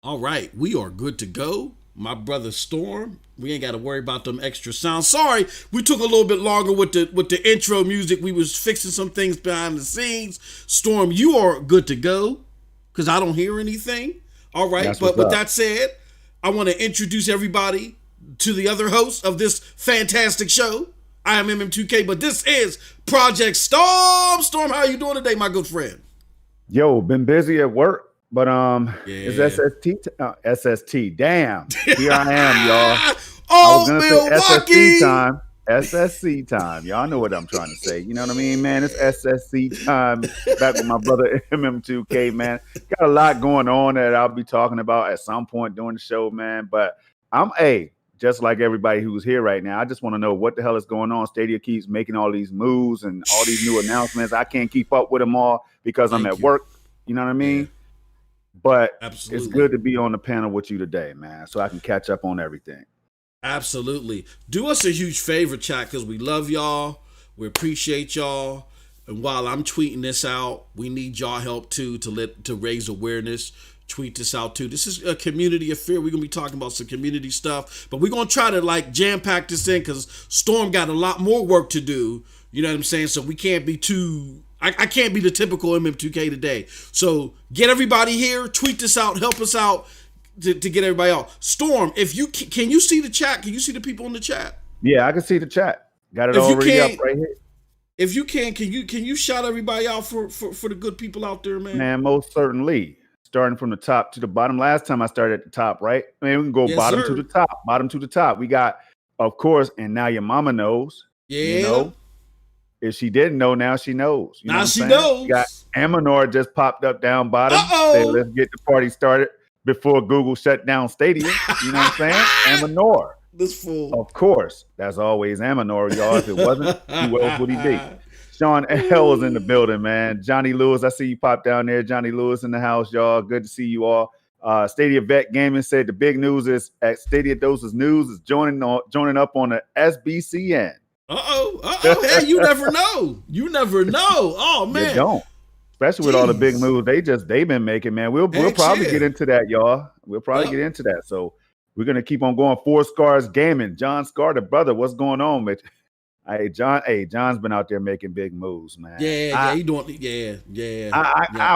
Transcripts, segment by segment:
All right, we are good to go. My brother Storm, we ain't got to worry about them extra sounds. Sorry, we took a little bit longer with the intro music. We was fixing some things behind the scenes. Storm, you are good to go because I don't hear anything. All right, That's but what's with up. that said, I want to introduce everybody to the other host of this fantastic show. I am MM2K, but this is Project Storm. Storm, how are you doing today, my good friend? Yo, been busy at work, but it's Yeah. SST. Damn, here I am, y'all. I Oh, was gonna say Milwaukee! SSC time. SSC time. Y'all know what I'm trying to say. You know what I mean, man? It's SSC time. Back with my brother MM2K, man. Got a lot going on that I'll be talking about at some point during the show, man. But just like everybody who's here right now, I just want to know what the hell is going on. Stadia keeps making all these moves and all these new announcements. I can't keep up with them all because I'm at work. You know what I mean? Yeah. But Absolutely. it's good to be on the panel with you today, man, so I can catch up on everything. Absolutely. Do us a huge favor, chat, because we love y'all. We appreciate y'all. And while I'm tweeting this out, we need y'all help too to raise awareness. Tweet this out too. This is a community affair. We're gonna be talking about some community stuff, but we're gonna try to jam pack this in because Storm got a lot more work to do. You know what I'm saying? So we can't be too. I can't be the typical MM2K today. So get everybody here. Tweet this out. Help us out to get everybody out. Storm, if you can you see the chat? Can you see the people in the chat? Yeah, I can see the chat. Got it already up right here. If you can you shout everybody out for the good people out there, man? Man, most certainly. Starting from the top to the bottom. Last time I started at the top, right? Man, we can go bottom to the top. Bottom to the top. We got, of course, and now your mama knows. Yeah. You know? If she didn't know, now she knows. You know now she knows. We got Amanor just popped up down bottom. Say, let's get the party started before Google shut down Stadia. You know what I'm saying? Amanor. This fool. Of course. That's always Amanor, y'all. If it wasn't, who else would he be? Sean L is in the building, man. Johnny Lewis, I see you pop down there. Johnny Lewis in the house, y'all. Good to see you all. Stadia Vet Gaming said the big news is at Stadia Dosage News is joining up on the SBCN. Hey, you never know. You never know. Oh man, you don't. Especially with all the big moves they've been making, man. We'll probably get into that, y'all. We'll probably get into that. So we're gonna keep on going. Four Scars Gaming, John Scar, the brother. What's going on, Mitch? Hey, John's been out there making big moves, man. Yeah, he doing. Yeah.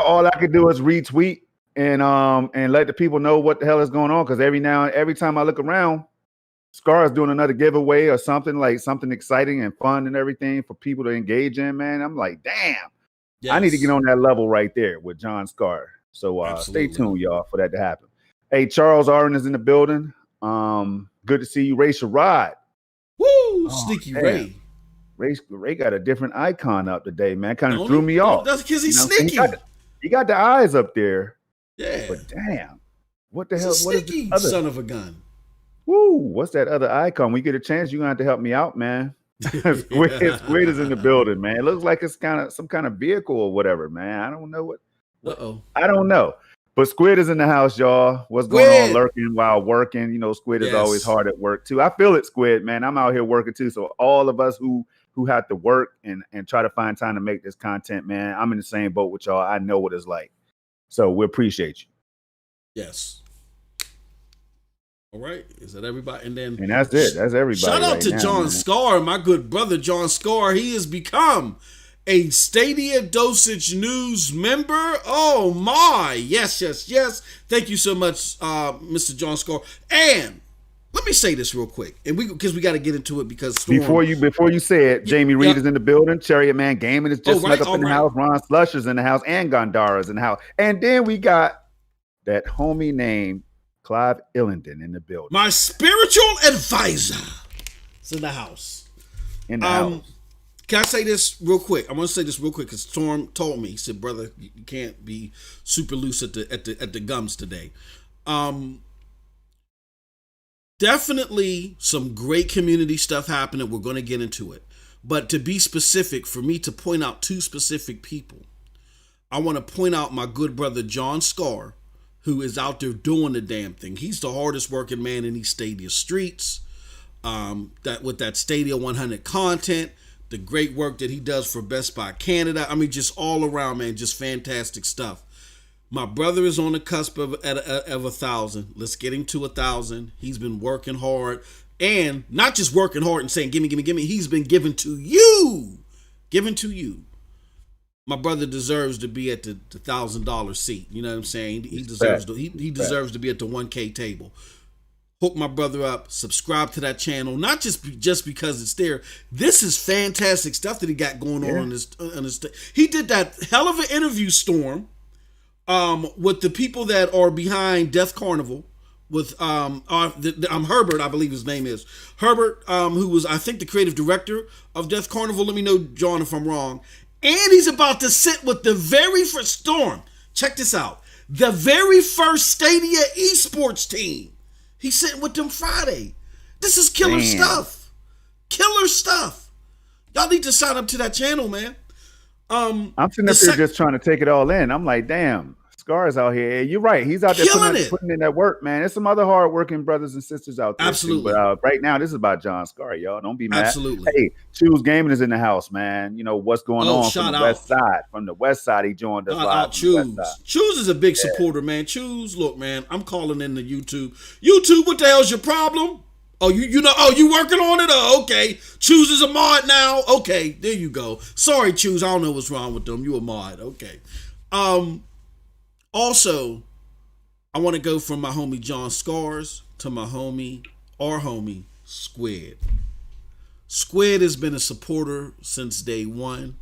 All I could do is retweet and let the people know what the hell is going on. Because every time I look around, Scar is doing another giveaway or something, like something exciting and fun and everything for people to engage in, man, I'm like, damn, Yes. I need to get on that level right there with John Scar. So stay Absolutely. tuned, y'all, for that to happen. Hey, Charles Arden is in the building. Good to see you, Ray Sherrod. Woo, sneaky damn. Ray got a different icon up today, man. Kind of threw me off. That's because he's You know, sneaky. He got the eyes up there. Yeah. But damn, what the hell? He's a What is sneaky the other? son of a gun. Woo, what's that other icon? We get a chance, you're gonna have to help me out, man. Squid is in the building, man. It looks like it's kind of some kind of vehicle or whatever, man. I don't know what. I don't know. But Squid is in the house, y'all. What's going on lurking while working? You know, Squid is always hard at work too. I feel it, Squid, man. I'm out here working too. So all of us who have to work and try to find time to make this content, man, I'm in the same boat with y'all. I know what it's like. So we appreciate you. Yes. All right. Is that everybody? And that's it. That's everybody. Shout out to John Scar, my good brother John Scar. He has become a Stadia Dosage News member. Oh my. Yes. Thank you so much, Mr. John Scar. And let me say this real quick. And because we got to get into it because Storm, before you say it, Jamie Reed is in the building. Chariot Man Gaming is just snuck up in the house. Ron Slusher's in the house, and Gondara's in the house. And then we got that homie named Clive Illington in the building. My spiritual advisor is in the house. In the house. Can I say this real quick? I want to say this real quick because Storm told me. He said, "Brother, you can't be super loose at the gums today." Definitely some great community stuff happening. We're going to get into it. But to be specific, for me to point out two specific people, I want to point out my good brother John Scar, who is out there doing the damn thing. He's the hardest working man in these Stadia streets. That with that Stadia 100 content, the great work that he does for Best Buy Canada. I mean, just all around, man, just fantastic stuff. My brother is on the cusp of 1,000. Let's get him to 1,000. He's been working hard, and not just working hard and saying, gimme. He's been given to you. My brother deserves to be at the $1,000 seat. You know what I'm saying? He deserves to be at the 1K table. Hook my brother up. Subscribe to that channel. Not just because it's there. This is fantastic stuff that he got going on his. He did that hell of an interview, Storm, with the people that are behind Death Carnival. With Herbert, I believe his name is Herbert, who was, I think, the creative director of Death Carnival. Let me know, John, if I'm wrong. And he's about to sit with the very first Storm. Check this out. The very first Stadia esports team. He's sitting with them Friday. This is killer stuff. Killer stuff. Y'all need to sign up to that channel, man. I'm sitting up there just trying to take it all in. I'm like, damn. Scar's out here. You're right. He's out there putting in that work, man. There's some other hard-working brothers and sisters out there. Absolutely. Too. But right now, this is about John Scar, y'all. Don't be mad. Absolutely. Hey, Choose Gaming is in the house, man. You know what's going on from the west side. From the west side, he joined us live. Choose is a big supporter, man. Choose, look, man. I'm calling in the YouTube. YouTube, what the hell's your problem? Oh, you know? Oh, you working on it? Oh, okay. Choose is a mod now. Okay, there you go. Sorry, Choose. I don't know what's wrong with them. You a mod? Okay. Also, I want to go from my homie John Scars to our homie Squid. Squid has been a supporter since day one.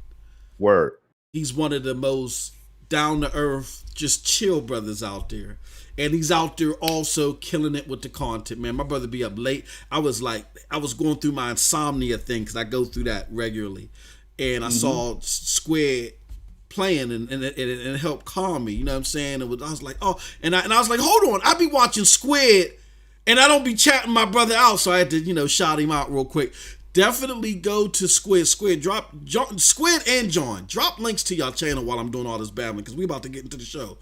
Word. He's one of the most down-to-earth, just chill brothers out there. And he's out there also killing it with the content, man. My brother be up late. I was going through my insomnia thing because I go through that regularly. And I saw Squid playing and it helped calm me, you know what I'm saying? I was like, oh, and I was like, hold on, I be watching Squid and I don't be chatting my brother out, so I had to, shout him out real quick. Definitely go to Squid and John. Drop links to y'all channel while I'm doing all this babbling because we about to get into the show.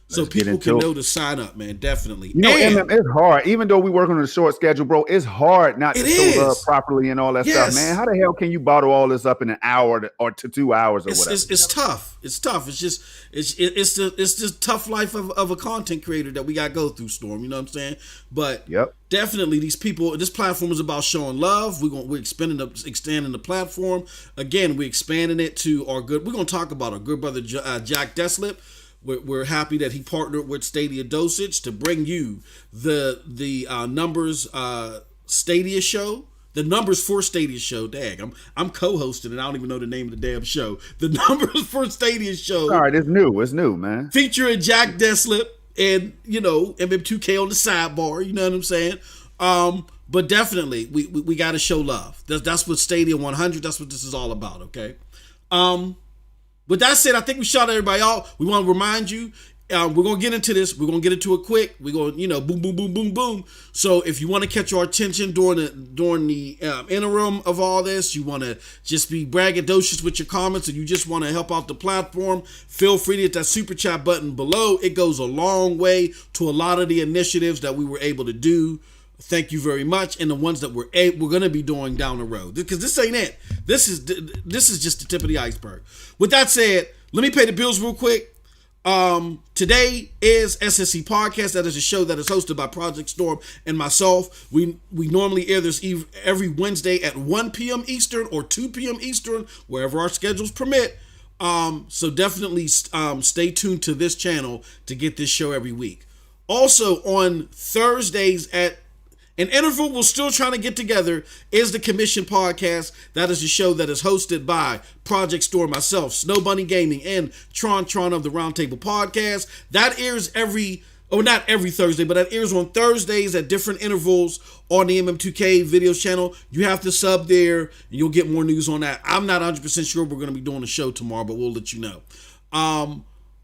So people can know to sign up, man. Definitely. It's hard. Even though we work on a short schedule, bro, it's hard not to show up properly and all that stuff, man. How the hell can you bottle all this up in an hour or to 2 hours or whatever? It's tough. It's tough. It's just tough life of a content creator that we got to go through, Storm. You know what I'm saying? But definitely these people, this platform is about showing love. We're extending the platform. Again, we're expanding it to we're going to talk about our good brother, Jack Deslip. We're happy that he partnered with Stadia Dosage to bring you the numbers Stadia show. The numbers for Stadia show. Dag, I'm co-hosting and I don't even know the name of the damn show. The numbers for Stadia show. All right, it's new. It's new, man. Featuring Jack Deslip and MM2K on the sidebar. You know what I'm saying? But definitely we got to show love. That's what Stadia 100. That's what this is all about. Okay. With that said, I think we shot everybody out. We want to remind you, we're going to get into this. We're going to get into it quick. We're going to, boom, boom, boom, boom, boom. So if you want to catch our attention during the interim of all this, you want to just be braggadocious with your comments and you just want to help out the platform, feel free to hit that super chat button below. It goes a long way to a lot of the initiatives that we were able to do. Thank you very much, and the ones that we're going to be doing down the road, because this ain't it. This is just the tip of the iceberg. With that said, let me pay the bills real quick. Today is SSC Podcast. That is a show that is hosted by Project Storm and myself. We normally air this every Wednesday at 1 p.m. Eastern or 2 p.m. Eastern, wherever our schedules permit. So definitely stay tuned to this channel to get this show every week. Also on Thursdays at an interval we're still trying to get together is the Commission Podcast. That is a show that is hosted by Project Store, myself, Snow Bunny Gaming, and Tron of the Roundtable Podcast. That airs not every Thursday, but that airs on Thursdays at different intervals on the MM2K video channel. You have to sub there, and you'll get more news on that. I'm not 100% sure we're going to be doing a show tomorrow, but we'll let you know.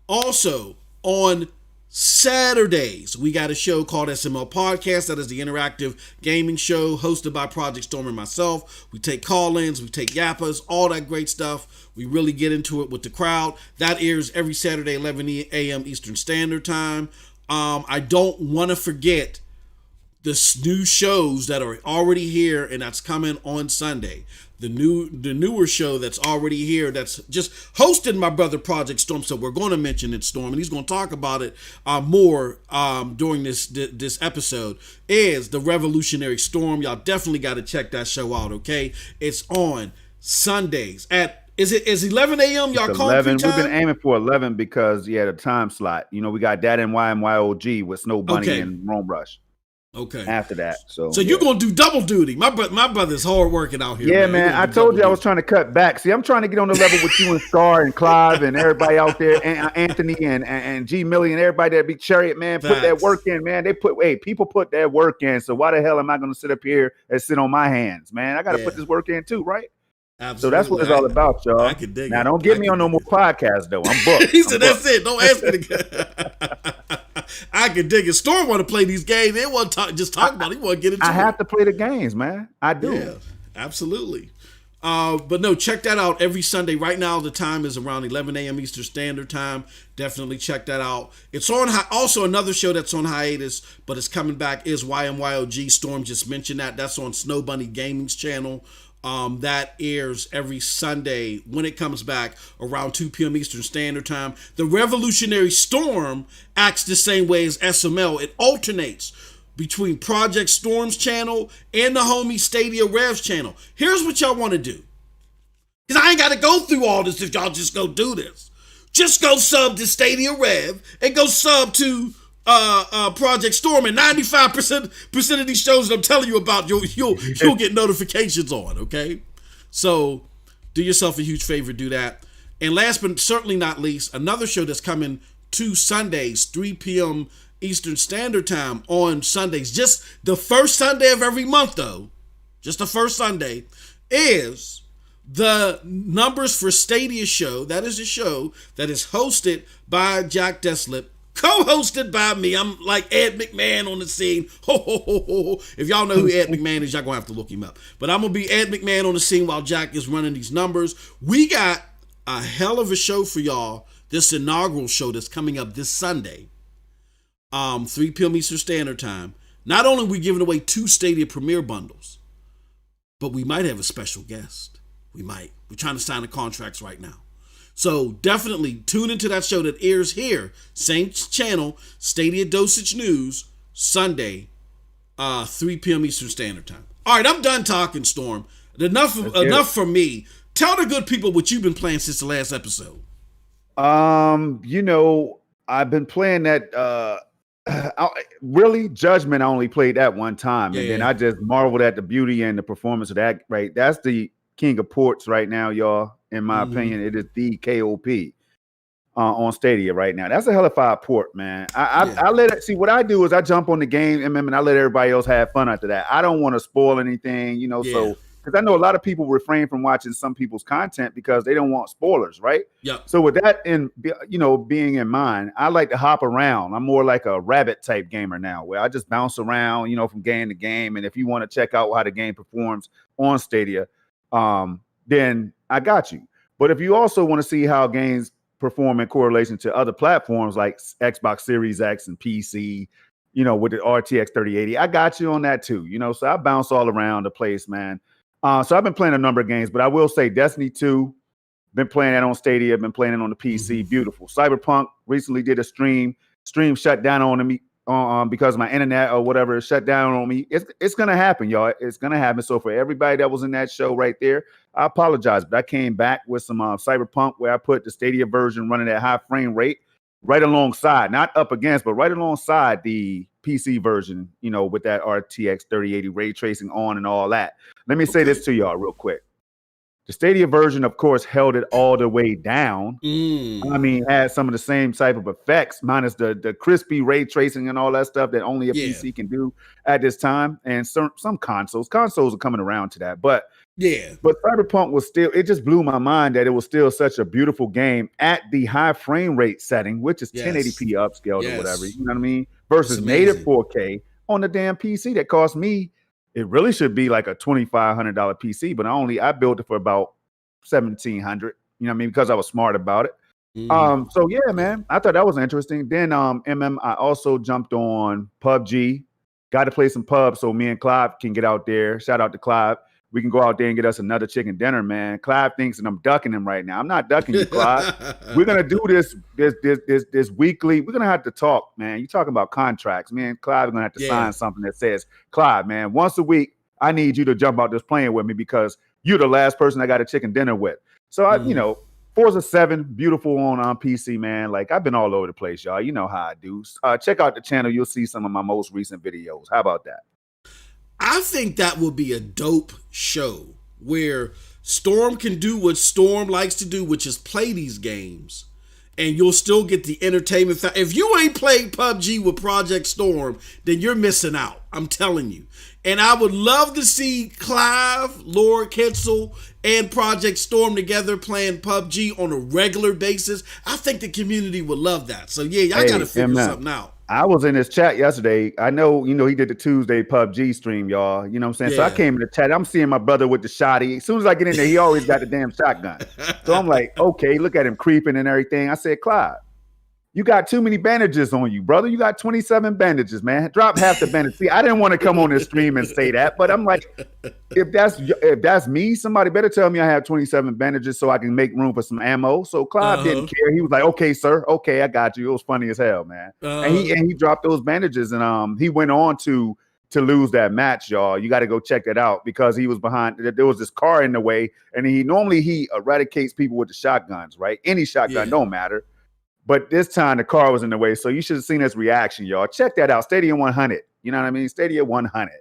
Also, on Saturdays, we got a show called SML Podcast. That is the interactive gaming show hosted by Project Storm and myself. We take call-ins, we take yappas, all that great stuff. We really get into it with the crowd. That airs every Saturday, 11 a.m. Eastern Standard Time. I don't want to forget the new shows that are already here and that's coming on Sunday. The newer show that's already here, that's just hosted my brother Project Storm. So we're going to mention it, Storm, and he's going to talk about it more during this episode, is the Revolutionary Storm. Y'all definitely got to check that show out, okay? It's on Sundays at, is 11 a.m. Y'all call 11. We've been aiming for 11 because, the time slot. We got that and YMYOG with Snow Bunny and Rome Rush. Okay. After that, so you're gonna do double duty. My brother's hard working out here. Yeah, man. I told you I was trying to cut back. See, I'm trying to get on the level with you and Star and Clive and everybody out there, and Anthony and G Millie and everybody that be Chariot, man. Put that work in, man. People put that work in. So why the hell am I gonna sit up here and sit on my hands, man? I gotta put this work in too, right? Absolutely. So that's what it's all about, y'all. I can dig it. Now, don't get me on no more podcasts though. I'm booked. He said, "That's it. Don't ask me to." I can dig it. Storm want to play these games. They want to talk about it. He want to get into it. I have to play the games, man. I do. Yeah, absolutely. But no, check that out every Sunday. Right now, the time is around 11 a.m. Eastern Standard Time. Definitely check that out. It's on also another show that's on hiatus, but it's coming back, is YMYOG. Storm just mentioned that. That's on Snow Bunny Gaming's channel. That airs every Sunday when it comes back around 2 p.m. Eastern Standard Time. The Revolutionary Storm acts the same way as SML. It alternates between Project Storm's channel and the homie Stadia Rev's channel. Here's what y'all want to do, because I ain't got to go through all this if y'all just go do this. Just go sub to Stadia Rev and go sub to Project Storm, and 95% of these shows that I'm telling you about, you'll get notifications on. Okay, so do yourself a huge favor, do that. And last but certainly not least, another show that's coming to Sundays, 3 p.m. Eastern Standard Time on Sundays, just the first Sunday of every month though, just the first Sunday, is the Numbers for Stadia show. That is a show that is hosted by Jack Deslip, co-hosted by me. I'm like Ed McMahon on the scene. Ho, ho, ho, ho, ho. If y'all know who Ed McMahon is, y'all gonna have to look him up. But I'm gonna be Ed McMahon on the scene while Jack is running these numbers. We got a hell of a show for y'all. This inaugural show that's coming up this Sunday, 3 p.m. Eastern Standard Time. Not only are we giving away 2 Stadia Premiere bundles, but we might have a special guest. We might. We're trying to sign the contracts right now. So definitely tune into that show that airs here, same channel, Stadia Dosage News, Sunday, 3 p.m. Eastern Standard Time. All right, I'm done talking, Storm. Enough from me. Tell the good people what you've been playing since the last episode. I've been playing that Really, Judgment, I only played that one time, and then Yeah. I just marveled at the beauty and the performance of that. Right, that's the king of ports right now, y'all. In my Mm-hmm. opinion, it is the KOP on Stadia right now. That's a hellified port, man. Yeah. I let it see. What I do is I jump on the game, and I let everybody else have fun after that. I don't want to spoil anything, Yeah. So because I know a lot of people refrain from watching some people's content because they don't want spoilers, right? Yep. So with that being in mind, I like to hop around. I'm more like a rabbit type gamer now, where I just bounce around, from game to game. And if you want to check out how the game performs on Stadia, then I got you. But if you also want to see how games perform in correlation to other platforms like Xbox Series X and PC, with the RTX 3080, I got you on that too. So I bounce all around the place, man. So I've been playing a number of games, but I will say Destiny 2, been playing that on Stadia, been playing it on the PC. Mm-hmm. Beautiful. Cyberpunk recently did a stream shut down on me because my internet or whatever shut down on me. It's gonna happen, y'all. It's gonna happen. So for everybody that was in that show right there, I apologize, but I came back with some Cyberpunk where I put the Stadia version running at high frame rate right alongside, not up against, but right alongside the PC version, with that RTX 3080 ray tracing on and all that. Let me say this to y'all real quick. The Stadia version, of course, held it all the way down. I mean, had some of the same type of effects, minus the crispy ray tracing and all that stuff that only a PC can do at this time. And some consoles are coming around to that. But Cyberpunk was still, it just blew my mind that it was still such a beautiful game at the high frame rate setting, which is 1080p upscaled or whatever, you know what I mean? Versus native 4K on the damn PC that cost me, it really should be like a $2,500 PC, but I built it for about $1,700, you know what I mean? Because I was smart about it. So yeah, man, I thought that was interesting. Then I also jumped on PUBG, got to play some pub so me and Clive can get out there. Shout out to Clive. We can go out there and get us another chicken dinner, man. Clive thinks that I'm ducking him right now. I'm not ducking you, Clive. We're gonna do this weekly. We're gonna have to talk, man. You talking about contracts, man. Clive, we're gonna have to sign something that says, Clive, man, once a week, I need you to jump out this plane with me because you're the last person I got a chicken dinner with. So I, Forza 7, beautiful on PC, man. Like I've been all over the place, y'all. You know how I do. Check out the channel. You'll see some of my most recent videos. How about that? I think that would be a dope show where Storm can do what Storm likes to do, which is play these games, and you'll still get the entertainment. If you ain't played PUBG with Project Storm, then you're missing out. I'm telling you. And I would love to see Clive, Lord Ketzel, and Project Storm together playing PUBG on a regular basis. I think the community would love that. So yeah, y'all got to figure something out. I was in his chat yesterday. I know, he did the Tuesday PUBG stream, y'all. You know what I'm saying? Yeah. So I came in the chat. I'm seeing my brother with the shotty. As soon as I get in there, he always got the damn shotgun. So I'm like, okay, look at him creeping and everything. I said, Clive, you got too many bandages on you, brother. You got 27 bandages, man. Drop half the bandages. See, I didn't want to come on this stream and say that, but I'm like, if that's me, somebody better tell me I have 27 bandages so I can make room for some ammo. So Clive didn't care. He was like, okay, sir. Okay, I got you. It was funny as hell, man. And he dropped those bandages and he went on to lose that match, y'all. You got to go check that out because he was behind. There was this car in the way, and he eradicates people with the shotguns, right? Any shotgun, don't matter. But this time the car was in the way. So you should have seen his reaction, y'all. Check that out. Stadia 100. You know what I mean? Stadia 100.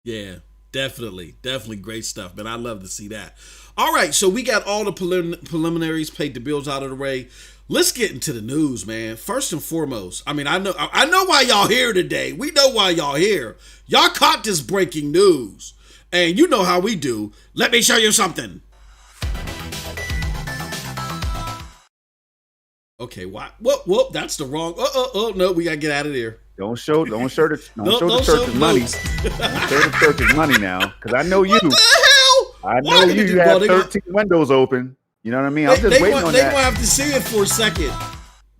Yeah, definitely. Definitely great stuff, man. I love to see that. All right. So we got all the preliminaries, paid the bills out of the way. Let's get into the news, man. First and foremost, I mean, I know why y'all here today. We know why y'all here. Y'all caught this breaking news. And you know how we do. Let me show you something. Okay, why? Whoop, that's the wrong. No, we gotta get out of there. Don't show the church's money. Don't show the church's money now, because I know you. What the hell? I know you have 13 windows open. You know what I mean? I'm just waiting on that. They gonna have to see it for a second.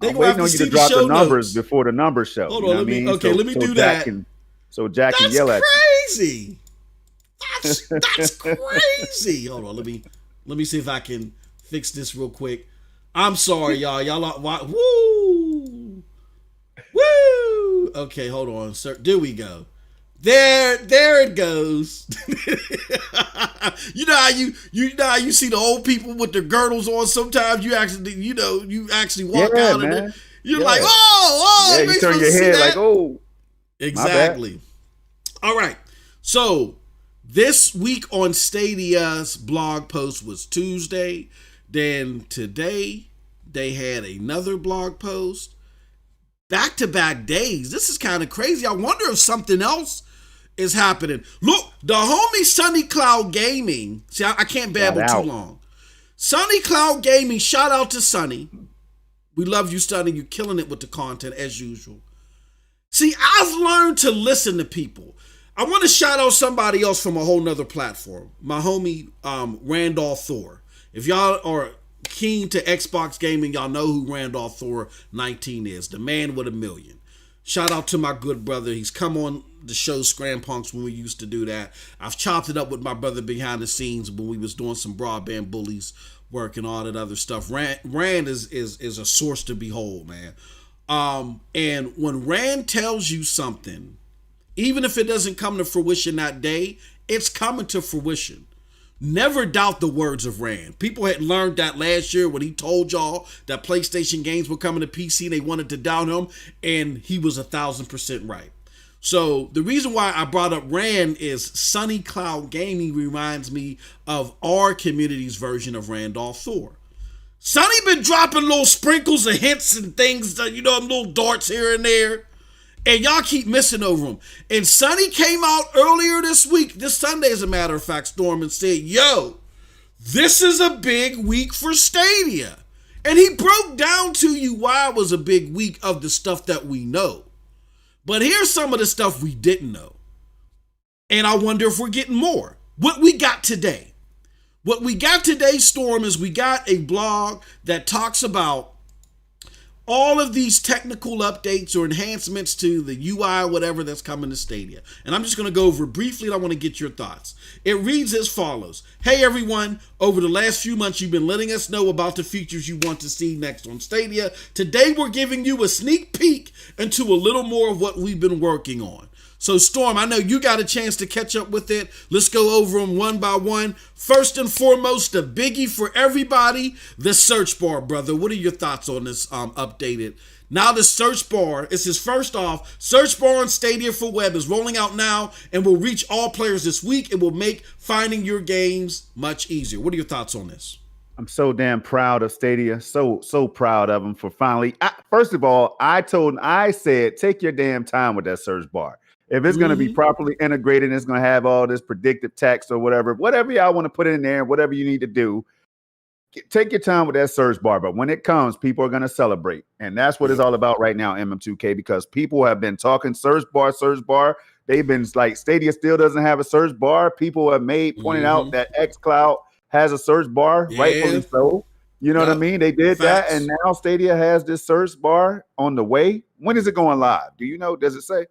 I'm waiting on you to drop the numbers before the numbers show. Hold on, let me do that. So Jack can yell at you. Crazy. That's crazy. Hold on, let me see if I can fix this real quick. I'm sorry, y'all. Y'all are, woo! Okay, hold on, sir. There we go. There it goes. You know how you see the old people with their girdles on. Sometimes you actually walk out, man. You're like, oh, Yeah, you you ain't turn supposed your to see head that. like, oh, Exactly. All right. So this week on Stadia's blog post was Tuesday. Then today they had another blog post. Back-to-back days. This is kind of crazy. I wonder if something else is happening. Look, the homie Sunny Cloud Gaming. See, I can't babble too long. Sunny Cloud Gaming, shout out to Sunny. We love you, Sunny. You're killing it with the content as usual. See, I've learned to listen to people. I want to shout out somebody else from a whole nother platform. My homie Randolph Thor. If y'all are keen to Xbox gaming, y'all know who Randolph Thor 19 is. The man with a million. Shout out to my good brother. He's come on the show Scram Punks when we used to do that. I've chopped it up with my brother behind the scenes when we was doing some broadband bullies work and all that other stuff. Rand is a source to behold, man. And when Rand tells you something, even if it doesn't come to fruition that day, it's coming to fruition. Never doubt the words of Rand. People had learned that last year when he told y'all that PlayStation games were coming to PC. They wanted to doubt him, and he was 1,000% right. So the reason why I brought up Rand is Sunny Cloud Gaming reminds me of our community's version of Randolph Thor. Sonny been dropping little sprinkles of hints and things, little darts here and there. And y'all keep missing over them. And Sonny came out earlier this week, this Sunday as a matter of fact, Storm, and said, yo, this is a big week for Stadia. And he broke down to you why it was a big week of the stuff that we know. But here's some of the stuff we didn't know. And I wonder if we're getting more. What we got today. What we got today, Storm, is we got a blog that talks about all of these technical updates or enhancements to the UI or whatever that's coming to Stadia. And I'm just going to go over it briefly, and I want to get your thoughts. It reads as follows. Hey, everyone. Over the last few months, you've been letting us know about the features you want to see next on Stadia. Today, we're giving you a sneak peek into a little more of what we've been working on. So, Storm, I know you got a chance to catch up with it. Let's go over them one by one. First and foremost, the biggie for everybody, the search bar, brother. What are your thoughts on this updated? Now the search bar, first off, search bar on Stadia for web is rolling out now and will reach all players this week. It will make finding your games much easier. What are your thoughts on this? I'm so damn proud of Stadia. So proud of them for finally. First of all, I said, take your damn time with that search bar. If it's going to be properly integrated, and it's going to have all this predictive text or whatever y'all want to put in there, whatever you need to do, take your time with that search bar. But when it comes, people are going to celebrate. And that's what it's all about right now, MM2K, because people have been talking search bar. They've been like, Stadia still doesn't have a search bar. People have pointed out that xCloud has a search bar, rightfully so. You know what I mean? They did that, and now Stadia has this search bar on the way. When is it going live? Do you know? Does it say?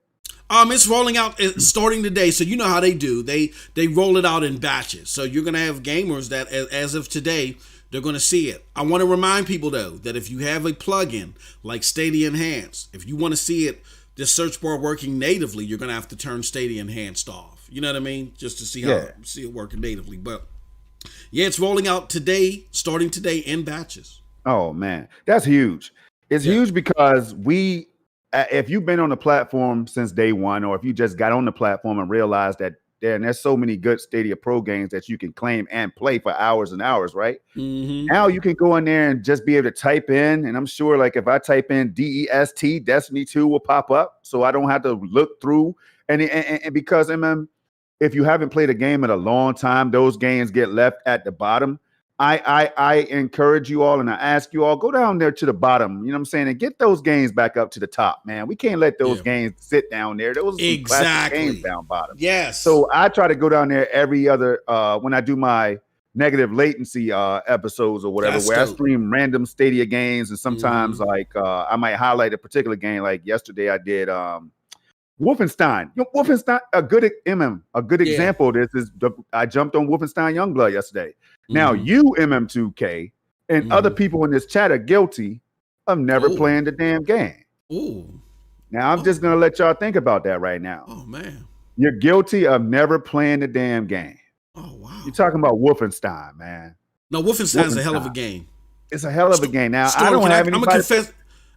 It's rolling out starting today. So you know how they do. They roll it out in batches. So you're going to have gamers that as of today, they're going to see it. I want to remind people though, that if you have a plugin like Stadia Enhanced, if you want to see it, this search bar working natively, you're going to have to turn Stadia Enhanced off. You know what I mean? Just to see how see it working natively. But yeah, it's rolling out today, starting today in batches. Oh man, that's huge. It's huge because if you've been on the platform since day one, or if you just got on the platform and realized that there's so many good Stadia Pro games that you can claim and play for hours and hours, right? Now you can go in there and just be able to type in, and I'm sure like if I type in DEST, Destiny 2 will pop up, so I don't have to look through. And because if you haven't played a game in a long time, those games get left at the bottom. I encourage you all and I ask you all, go down there to the bottom, you know what I'm saying, and get those games back up to the top, man. We can't let those games sit down there. Those are some classic games down bottom. Yes. So I try to go down there every other when I do my negative latency episodes or whatever, where I stream random Stadia games, and sometimes like I might highlight a particular game. Like yesterday I did Wolfenstein. Wolfenstein, a good example of this is I jumped on Wolfenstein Youngblood yesterday. Now you, MM2K, and other people in this chat are guilty of never playing the damn game. Now I'm just gonna let y'all think about that right now. Oh man, you're guilty of never playing the damn game. Oh wow, you're talking about Wolfenstein, man. No, Wolfenstein's a hell of a game. It's a hell of a game. Now Storm, I don't have any.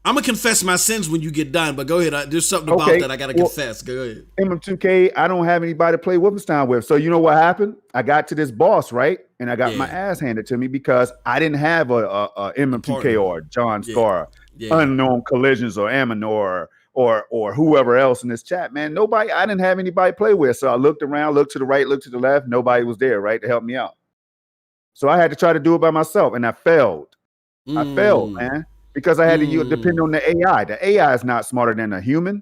I'm I'm gonna confess my sins when you get done, but go ahead. There's something about that I gotta confess. Go ahead. MM2K, I don't have anybody to play Wolfenstein with. So you know what happened? I got to this boss, right? And I got my ass handed to me because I didn't have a MM2K or John Scar, Unknown Collisions or Amanor or whoever else in this chat, man. Nobody, I didn't have anybody to play with. So I looked around, looked to the right, looked to the left. Nobody was there, right, to help me out. So I had to try to do it by myself, and I failed. I failed, man, because I had to depend on the AI. The AI is not smarter than a human.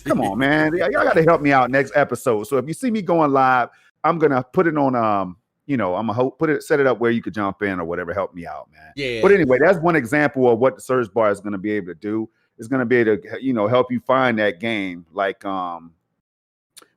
Come on, man. Y'all got to help me out next episode. So if you see me going live, I'm going to put it on, I'm going to set it up where you could jump in or whatever. Help me out, man. Yeah. But anyway, that's one example of what the search bar is going to be able to do. It's going to be able to, help you find that game. Like, what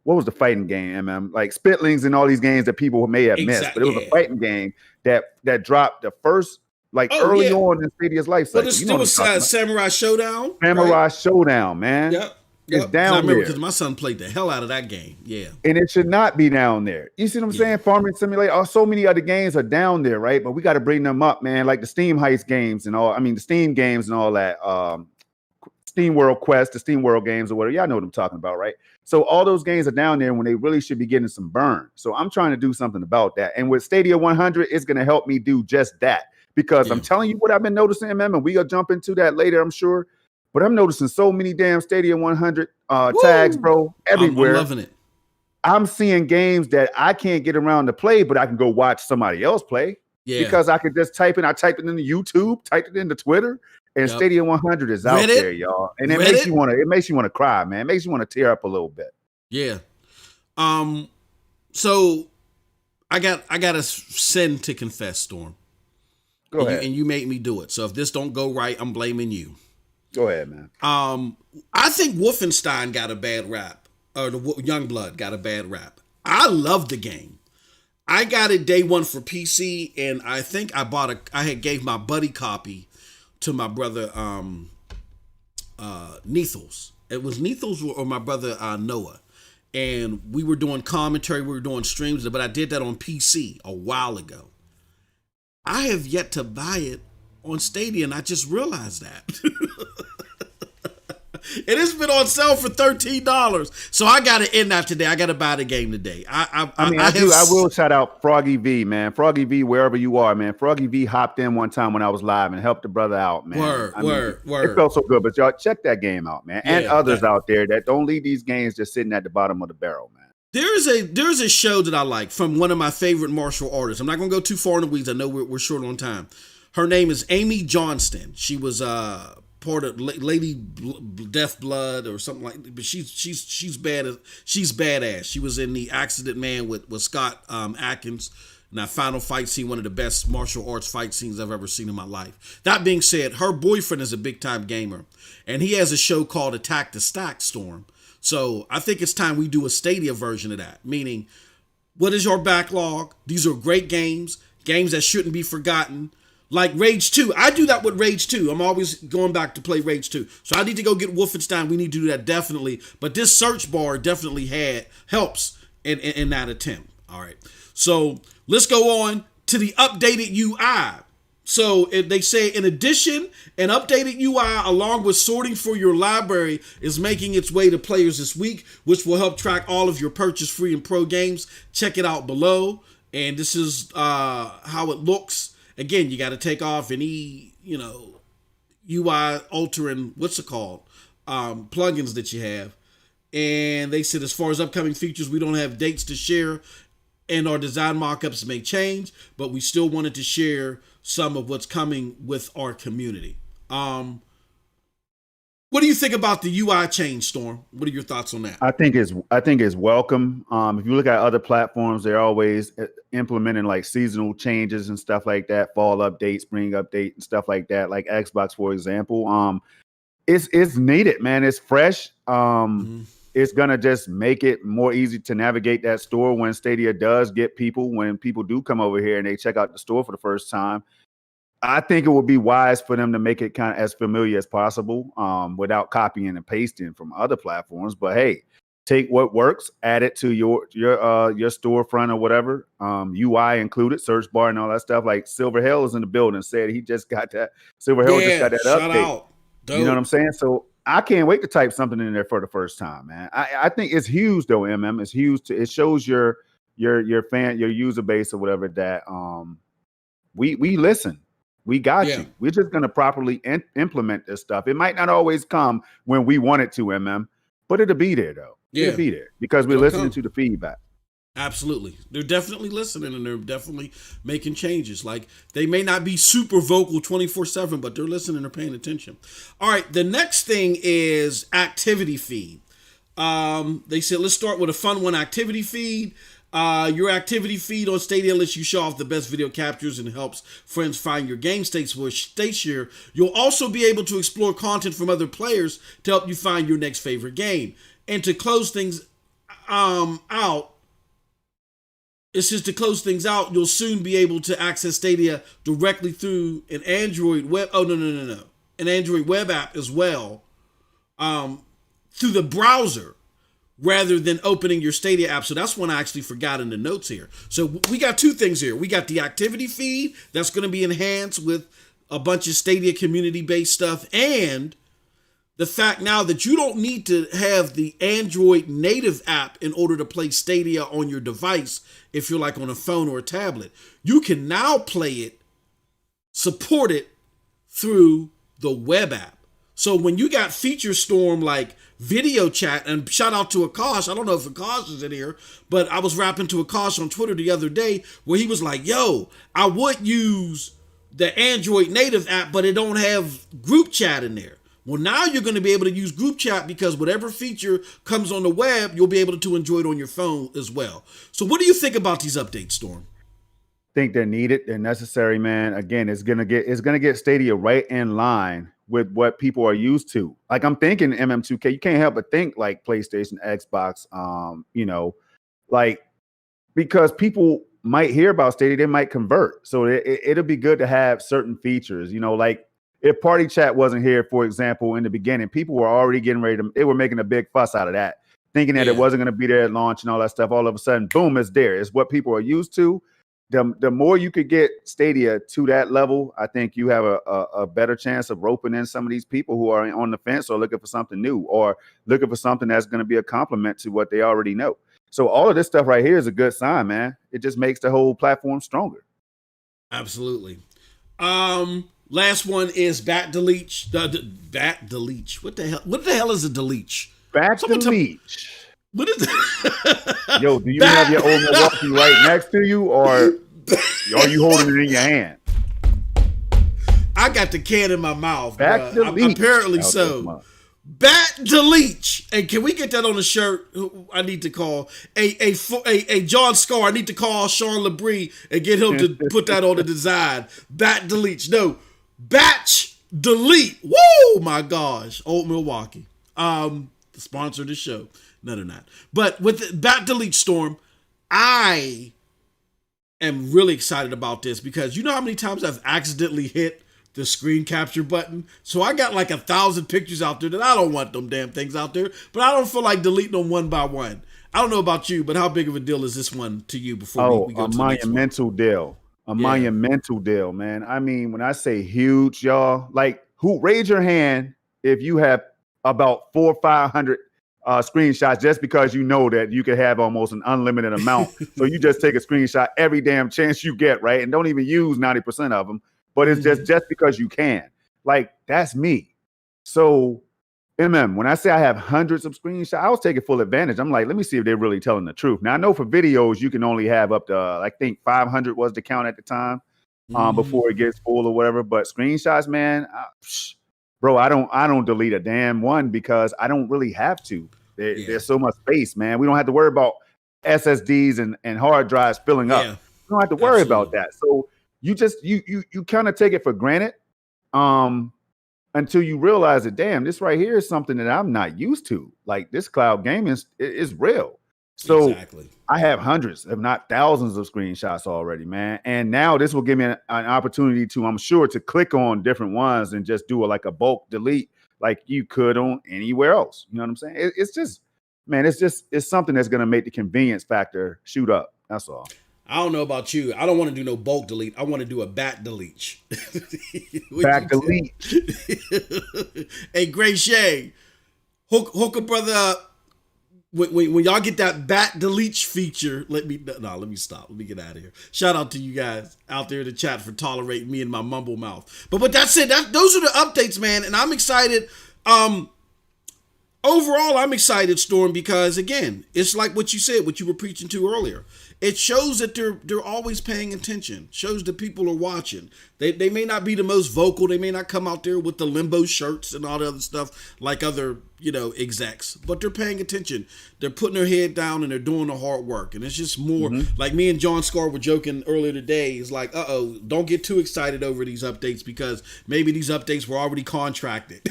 was the fighting game, Like Spitlings and all these games that people may have missed. But it was a fighting game that dropped the first, early on in Stadia's life cycle. But it was Samurai Showdown. Samurai Showdown, man. Yep. It's down there. Because my son played the hell out of that game. Yeah. And it should not be down there. You see what I'm saying? Farming Simulator. So many other games are down there, right? But we got to bring them up, man. Like the Steam Heist games and all. I mean, the Steam games and all that. Steam World Quest, the Steam World games or whatever. Y'all know what I'm talking about, right? So all those games are down there when they really should be getting some burn. So I'm trying to do something about that. And with Stadia 100, it's going to help me do just that. Because I'm telling you what I've been noticing, and we'll jump into that later, I'm sure. But I'm noticing so many damn Stadia 100 tags, bro, everywhere. I'm loving it. I'm seeing games that I can't get around to play, but I can go watch somebody else play. Yeah. Because I could just type it. I typed it into YouTube, typed it into Twitter, and Stadia 100 is out there, y'all. And it makes you want to cry, man. It makes you want to tear up a little bit. Yeah. So I got a sin to confess, Storm. Go ahead. And you made me do it. So if this don't go right, I'm blaming you. Go ahead, man. I think Wolfenstein got a bad rap, or the Youngblood got a bad rap. I love the game. I got it day one for PC, and I think I gave my buddy copy to my brother Nethos. It was Nethos or my brother Noah. And we were doing commentary, we were doing streams, but I did that on PC a while ago. I have yet to buy it on Stadia, and I just realized that. And it's been on sale for $13. So I got to end that today. I got to buy the game today. I will shout out Froggy V, man. Froggy V, wherever you are, man. Froggy V hopped in one time when I was live and helped the brother out, man. Word. It felt so good. But y'all check that game out, man. And others out there that don't leave these games just sitting at the bottom of the barrel, man. There's a show that I like from one of my favorite martial artists. I'm not going to go too far in the weeds. I know we're short on time. Her name is Amy Johnston. She was part of Lady Death Blood or something like that. But she's badass. She was in the Accident Man with Scott Adkins. And that final fight scene, one of the best martial arts fight scenes I've ever seen in my life. That being said, her boyfriend is a big time gamer, and he has a show called Attack the Stack, Storm. So I think it's time we do a Stadia version of that. Meaning, what is your backlog? These are great games that shouldn't be forgotten. Like Rage 2. I do that with Rage 2. I'm always going back to play Rage 2. So I need to go get Wolfenstein. We need to do that definitely. But this search bar definitely helps in that attempt. All right. So let's go on to the updated UI. So they say, in addition, an updated UI along with sorting for your library is making its way to players this week, which will help track all of your purchase free and pro games. Check it out below. And this is how it looks. Again, you got to take off any, UI altering, plugins that you have. And they said, as far as upcoming features, we don't have dates to share, and our design mockups may change, but we still wanted to share some of what's coming with our community. What do you think about the UI change, Storm? What are your thoughts on that? I think it's welcome. If you look at other platforms, they're always implementing like seasonal changes and stuff like that, fall update, spring update, and stuff like that. Like Xbox, for example, it's needed, man. It's fresh. It's gonna just make it more easy to navigate that store when Stadia does get people. When people do come over here and they check out the store for the first time, I think it would be wise for them to make it kind of as familiar as possible, without copying and pasting from other platforms. But hey, take what works, add it to your storefront or whatever, UI included, search bar and all that stuff. Like Silver Hill is in the building. Said he just got that. Silver Hill just got that update. You know what I'm saying? So I can't wait to type something in there for the first time, man. I think it's huge though, MM. It's huge. It shows your user base or whatever that we listen. We got you. We're just gonna properly implement this stuff. It might not always come when we want it to, MM, but it'll be there though. It'll be there because we're listening to the feedback. Absolutely. They're definitely listening and they're definitely making changes. Like, they may not be super vocal 24/7, but they're listening, they're paying attention. All right, the next thing is activity feed. They said, let's start with a fun one, activity feed. Your activity feed on Stadia lets you show off the best video captures and helps friends find your game states for state share. You'll also be able to explore content from other players to help you find your next favorite game. And to close things out, it says to close things out, you'll soon be able to access Stadia directly through an Android web. Oh, no. An Android web app as well, through the browser rather than opening your Stadia app. So that's one I actually forgot in the notes here. So we got two things here. We got the activity feed that's going to be enhanced with a bunch of Stadia community-based stuff, and the fact now that you don't need to have the Android native app in order to play Stadia on your device if you're like on a phone or a tablet. You can now play it, support it through the web app. So when you got feature storm like video chat, and shout out to Akash, I don't know if Akash is in here, but I was rapping to Akash on Twitter the other day where he was like, yo, I would use the Android native app, but it don't have group chat in there. Well, now you're going to be able to use group chat because whatever feature comes on the web, you'll be able to enjoy it on your phone as well. So what do you think about these updates, Storm? Think they're needed. They're necessary, man. Again, it's gonna get Stadia right in line with what people are used to. Like, I'm thinking MM2K, you can't help but think like PlayStation, Xbox, like, because people might hear about Stadia, they might convert. So it'll be good to have certain features, like if party chat wasn't here, for example, in the beginning, people were already getting ready they were making a big fuss out of that, thinking that it wasn't going to be there at launch and all that stuff. All of a sudden, boom, it's there. It's what people are used to. The more you could get Stadia to that level, I think you have a better chance of roping in some of these people who are on the fence or looking for something new or looking for something that's going to be a complement to what they already know. So all of this stuff right here is a good sign, man. It just makes the whole platform stronger. Absolutely. Last one is bat delete. Bat delete. What the hell? What the hell is a delete? Bat delete. What is it? Yo, do you have your old Milwaukee right next to you, or are you holding it in your hand? I got the can in my mouth. Delete. Apparently so. Bat delete. And can we get that on a shirt? I need to call a John Scar. I need to call Sean LeBrie and get him to put that on the design. Bat delete. No, batch delete. Woo, my gosh. Old Milwaukee. Sponsor the show. No, they're not. But with the bat delete, Storm, I am really excited about this because you know how many times I've accidentally hit the screen capture button? So I got like 1,000 pictures out there that I don't want them damn things out there, but I don't feel like deleting them one by one. I don't know about you, but how big of a deal is this one to you before we go to the next one? Monumental deal. Monumental deal, man. I mean, when I say huge, y'all, like, raise your hand if you have about 400 or 500 screenshots just because you know that you could have almost an unlimited amount. So you just take a screenshot every damn chance you get, right? And don't even use 90% of them, but it's just because you can. Like, that's me. So, when I say I have hundreds of screenshots, I was taking full advantage. I'm like, let me see if they're really telling the truth. Now, I know for videos, you can only have up to, I think 500 was the count at the time before it gets full or whatever. But screenshots, man, bro, I don't delete a damn one because I don't really have to. There's so much space, man. We don't have to worry about SSDs and hard drives filling up. We don't have to worry about that. So you just you kind of take it for granted until you realize that, damn, this right here is something that I'm not used to. Like, this cloud gaming is real. So I have hundreds, if not thousands, of screenshots already, man. And now this will give me an opportunity to, I'm sure, to click on different ones and just do a bulk delete like you could on anywhere else. You know what I'm saying? It's just, man, it's something that's going to make the convenience factor shoot up. That's all. I don't know about you. I don't want to do no bulk delete. I want to do a bat delete. Back delete. Hey, Gray Shay, hook a brother up. When y'all get that bat delete feature, let me stop. Let me get out of here. Shout out to you guys out there in the chat for tolerating me and my mumble mouth. But that's it. Those are the updates, man. And I'm excited. Overall, I'm excited, Storm, because again, it's like what you said, what you were preaching to earlier. It shows that they're always paying attention. Shows that people are watching. They may not be the most vocal. They may not come out there with the limbo shirts and all the other stuff like other, execs, but they're paying attention. They're putting their head down and they're doing the hard work. And it's just more like me and John Scar were joking earlier today. It's like, don't get too excited over these updates because maybe these updates were already contracted.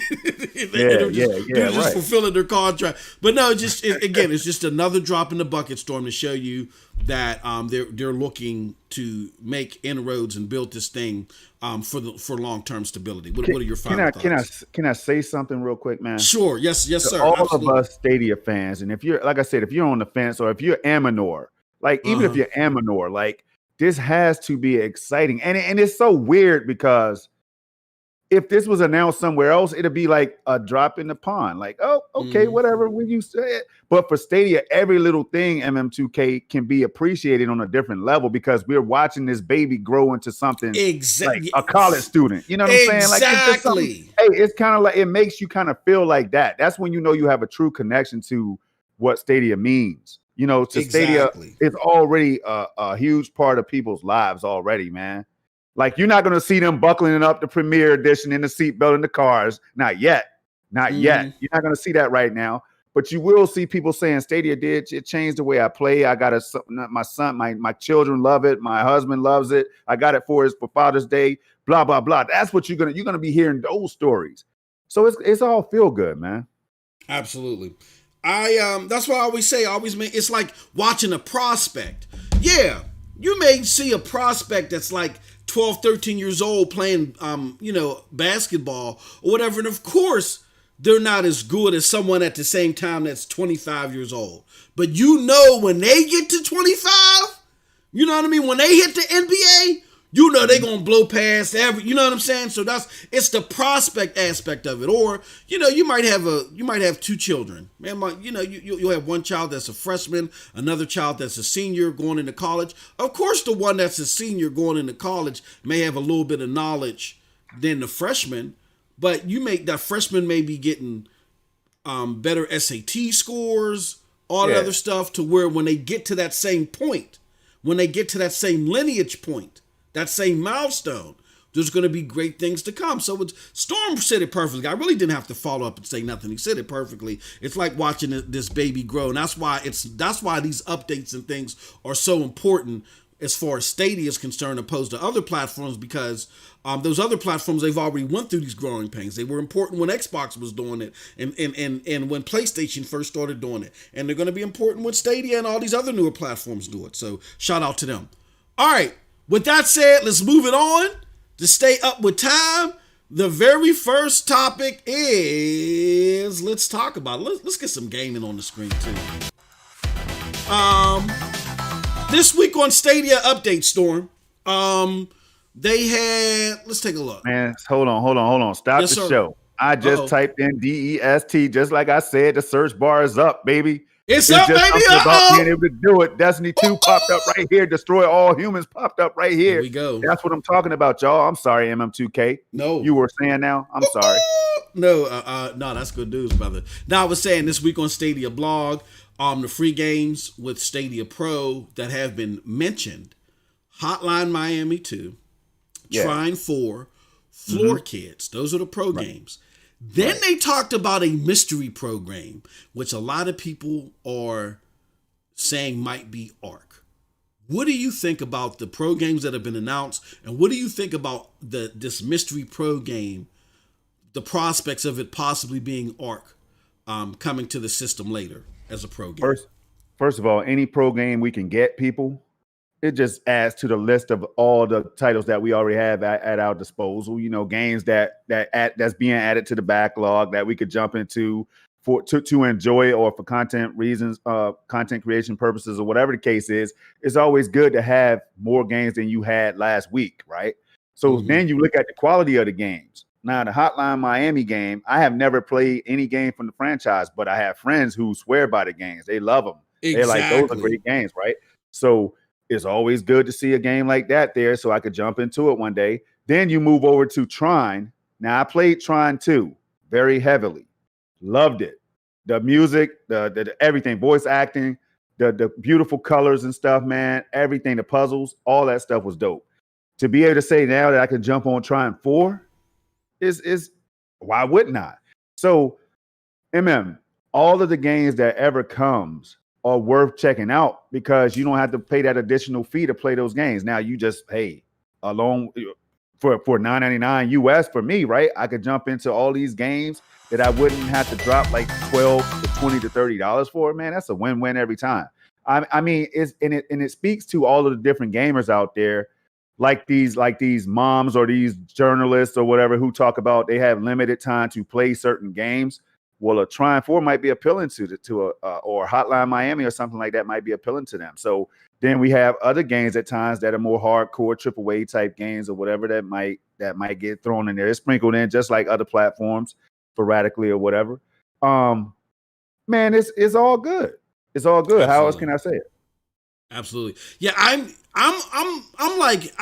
They're just fulfilling their contract. But no, it's just another drop in the bucket, Storm, to show you that they're looking to make inroads and build this thing for long-term stability. What are your final thoughts? Can I say something real quick, man? Sure. Yes, sir. All Absolutely. of us Stadia fans, and if you're, like I said, if you're on the fence or if you're Amanor, like even if you're Amanor, like this has to be exciting. And it's so weird because if this was announced somewhere else, it'd be like a drop in the pond. Like, oh, okay, whatever, when you say it. But for Stadia, every little thing MM2K can be appreciated on a different level because we're watching this baby grow into something like a college student. You know what I'm saying? Like, it's kind of like, it makes you kind of feel like that. That's when you know you have a true connection to what Stadia means. Stadia is already a huge part of people's lives already, man. Like, you're not going to see them buckling up the Premier Edition in the seatbelt in the cars. Not yet. Not yet. You're not going to see that right now. But you will see people saying Stadia it changed the way I play. I got my son, my children love it. My husband loves it. I got it for Father's Day, blah, blah, blah. That's what you're going to be hearing those stories. So it's all feel good, man. Absolutely. That's why I always say, it's like watching a prospect. Yeah. You may see a prospect that's like 12, 13 years old playing, basketball or whatever. And of course, they're not as good as someone at the same time that's 25 years old. But when they get to 25, you know what I mean? When they hit the NBA, they're going to blow past you know what I'm saying? So it's the prospect aspect of it. Or, you might have two children. Man, you'll have one child that's a freshman, another child that's a senior going into college. Of course, the one that's a senior going into college may have a little bit of knowledge than the freshman, but that freshman may be getting better SAT scores, all the other stuff, to where when they get to that same point, when they get to that same lineage point, that same milestone, there's going to be great things to come. So Storm said it perfectly. I really didn't have to follow up and say nothing. He said it perfectly. It's like watching this baby grow, and that's why these updates and things are so important as far as Stadia is concerned, opposed to other platforms, because those other platforms, they've already went through these growing pains. They were important when Xbox was doing it, and when PlayStation first started doing it, and they're going to be important when Stadia and all these other newer platforms do it. So shout out to them. All right. With that said, let's move it on to stay up with time. The very first topic is, let's talk about it. Let's get some gaming on the screen too. This week on Stadia update, Storm, they had, let's take a look. Man, hold on. Stop the show. I just typed in DEST, just like I said, the search bar is up, baby. It's up, baby. About being able to do it. Destiny 2 popped up right here. Destroy All Humans popped up right here. Here we go. That's what I'm talking about, y'all. I'm sorry, MM2K. No. You were saying now? I'm sorry. No, that's good news, brother. Now, I was saying this week on Stadia blog, the free games with Stadia Pro that have been mentioned: Hotline Miami 2, Trine 4, Floor Kids. Those are the pro games. Then they talked about a mystery pro game, which a lot of people are saying might be Ark. What do you think about the pro games that have been announced? And what do you think about this mystery pro game, the prospects of it possibly being Ark coming to the system later as a pro game? First of all, any pro game we can get, people, it just adds to the list of all the titles that we already have at our disposal. Games that's being added to the backlog that we could jump into to enjoy it or for content reasons, content creation purposes, or whatever the case is, it's always good to have more games than you had last week, right? So then you look at the quality of the games. Now, the Hotline Miami game, I have never played any game from the franchise, but I have friends who swear by the games. They love them. They're like, those are great games, right? So it's always good to see a game like that there so I could jump into it one day. Then you move over to Trine. Now, I played Trine 2 very heavily. Loved it. The music, the everything, voice acting, the beautiful colors and stuff, man, everything, the puzzles, all that stuff was dope. To be able to say now that I could jump on Trine 4 is why wouldn't I? So, all of the games that ever comes are worth checking out because you don't have to pay that additional fee to play those games. Now you just pay alone for $9.99 US for me, right? I could jump into all these games that I wouldn't have to drop like $12 to $20 to $30 for. Man, that's a win-win every time. I mean, it speaks to all of the different gamers out there, like these moms or these journalists or whatever who talk about they have limited time to play certain games. Well, a Trine 4 might be appealing to or Hotline Miami or something like that might be appealing to them. So then we have other games at times that are more hardcore AAA type games or whatever that might get thrown in there. It's sprinkled in just like other platforms sporadically or whatever. Man, it's all good. It's all good. Absolutely. How else can I say it? Absolutely. Yeah, I'm like,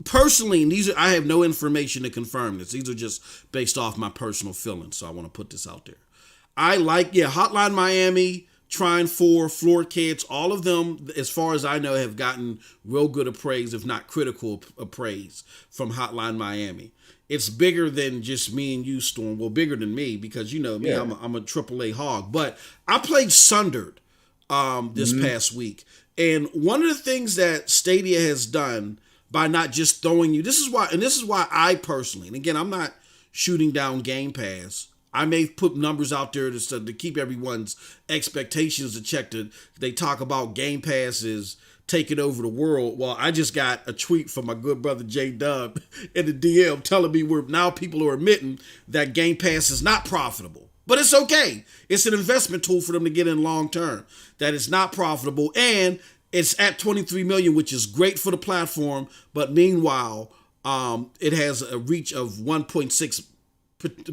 personally, and I have no information to confirm this. These are just based off my personal feelings. So I want to put this out there. I like, Hotline Miami, Trine 4, Floor Kids, all of them, as far as I know, have gotten real good appraise, if not critical appraise from Hotline Miami. It's bigger than just me and you, Storm. Well, bigger than me because, you know me, I'm a AAA hog. But I played Sundered this past week. And one of the things that Stadia has done by not just throwing you, this is why I personally, and again, I'm not shooting down Game Pass. I may put numbers out there to keep everyone's expectations in check. They talk about Game Pass is taking over the world. Well, I just got a tweet from my good brother J Dub in the DM telling me now people are admitting that Game Pass is not profitable. But it's okay. It's an investment tool for them to get in long term. That it's not profitable, and it's at 23 million, which is great for the platform. But meanwhile, it has a reach of 1.6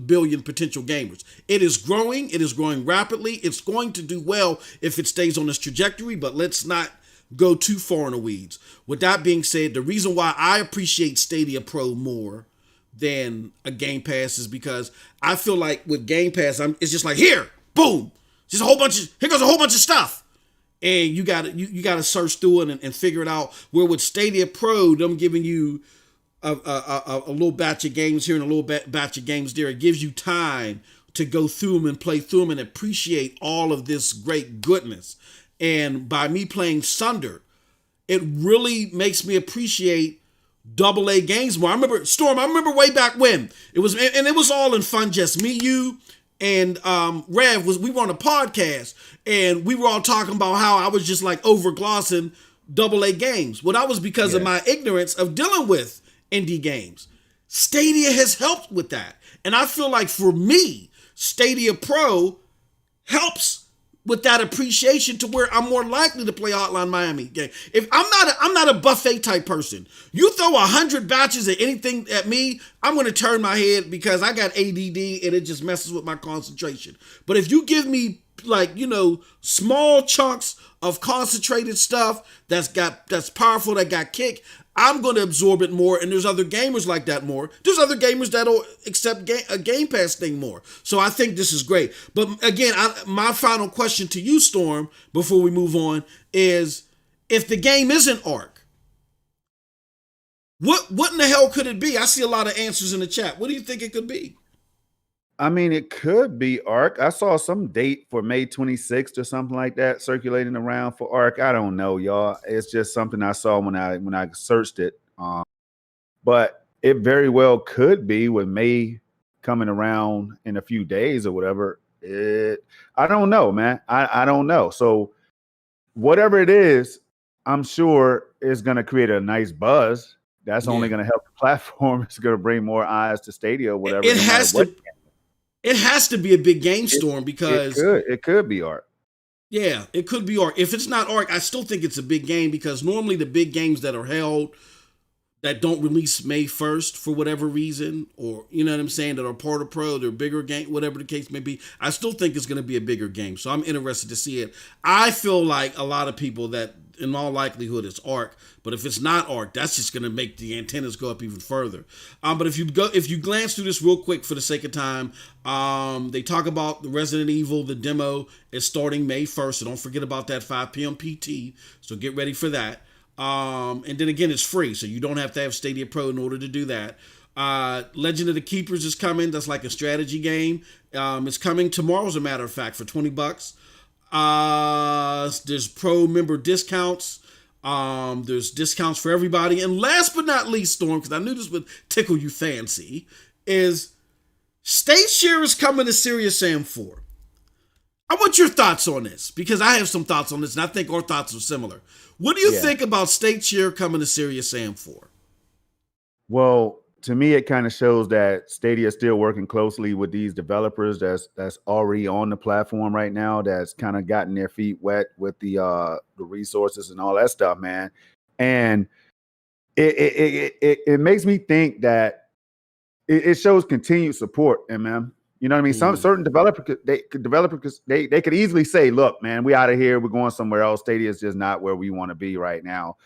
billion potential gamers. It is growing. It is growing rapidly. It's going to do well if it stays on this trajectory. But let's not go too far in the weeds. With that being said, the reason why I appreciate Stadia Pro more than a Game Pass is because I feel like with Game Pass, it's just like, here, boom, just here goes a whole bunch of stuff, and you got to search through it and figure it out. Where with Stadia Pro, them giving you a little batch of games here and a little batch of games there, it gives you time to go through them and play through them and appreciate all of this great goodness. And by me playing Sundered, it really makes me appreciate AA games more. I remember way back when it was all in fun, just me, you, and Rev we were on a podcast and we were all talking about how I was just like over glossing AA games. Well, that was because of my ignorance of dealing with indie games. Stadia has helped with that. And I feel like for me, Stadia Pro helps with that appreciation to where I'm more likely to play Hotline Miami game. If I'm not a buffet type person. You throw 100 batches of anything at me, I'm going to turn my head because I got ADD and it just messes with my concentration. But if you give me small chunks of concentrated stuff that's powerful, that got kick, I'm going to absorb it more, and there's other gamers like that more. There's other gamers that'll accept a Game Pass thing more. So I think this is great. But again, my final question to you, Storm, before we move on, is if the game isn't Ark, what in the hell could it be? I see a lot of answers in the chat. What do you think it could be? I mean, it could be Ark. I saw some date for May 26th or something like that circulating around for Ark. I don't know, y'all. It's just something I saw when I searched it. But it very well could be with May coming around in a few days or whatever. I don't know, man. I don't know. So whatever it is, I'm sure is going to create a nice buzz. That's only going to help the platform. It's going to bring more eyes to Stadia or whatever. It has to. It has to be a big game, It, Storm, it because could it could be art. yeah, it could be Arc. If it's not Arc, I still think it's a big game because normally the big games that are held that don't release May 1st for whatever reason, or you know what I'm saying, that are part of Pro, they're bigger game, whatever the case may be, I still think it's going to be a bigger game. So I'm interested to see it. I feel like a lot of people that in all likelihood it's Arc, but if it's not Arc, that's just going to make the antennas go up even further. But if you glance through this real quick for the sake of time, they talk about the Resident Evil, the demo is starting May 1st, so don't forget about that 5 p.m. PT. So get ready for that. And then again, it's free, so you don't have to have Stadia Pro in order to do that. Legend of the Keepers is coming. That's like a strategy game. It's coming tomorrow, as a matter of fact, for $20. There's pro member discounts. There's discounts for everybody. And last but not least, Storm, because I knew this would tickle you fancy, is State Share is coming to Serious Sam 4. I want your thoughts on this, because I have some thoughts on this, and I think our thoughts are similar. What do you think about State Share coming to Serious Sam 4? Well, to me, it kind of shows that Stadia is still working closely with these developers that's already on the platform right now, that's kind of gotten their feet wet with the resources and all that stuff, man. And it makes me think that it shows continued support, man. You know what I mean? Some certain developers they could easily say, "Look, man, we out of here. We're going somewhere else. Stadia is just not where we want to be right now,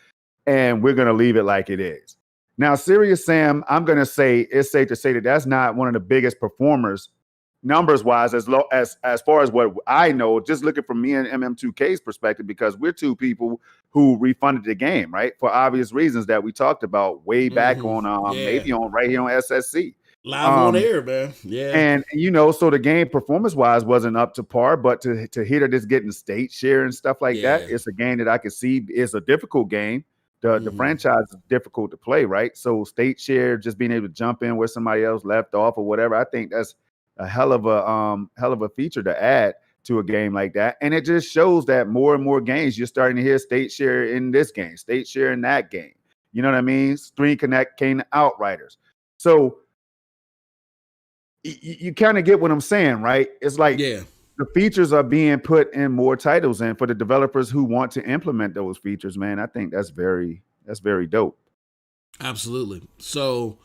and we're going to leave it like it is." Now, Serious Sam, I'm going to say it's safe to say that that's not one of the biggest performers numbers wise, as far as what I know. Just looking from me and MM2K's perspective, because we're two people who refunded the game, right, for obvious reasons that we talked about way back on maybe on right here on SSC. Live on air, man. Yeah. And so the game performance wise wasn't up to par, but to hear that it's getting State Share and stuff like that, it's a game that I can see is a difficult game. The franchise is difficult to play, right? So State Share, just being able to jump in where somebody else left off or whatever, I think that's a hell of a feature to add to a game like that. And it just shows that more and more games you're starting to hear State Share in this game, State Share in that game. You know what I mean? Stream Connect came to Outriders. So you kind of get what I'm saying, right? It's like the features are being put in more titles, and for the developers who want to implement those features, man, I think that's very dope. Absolutely. So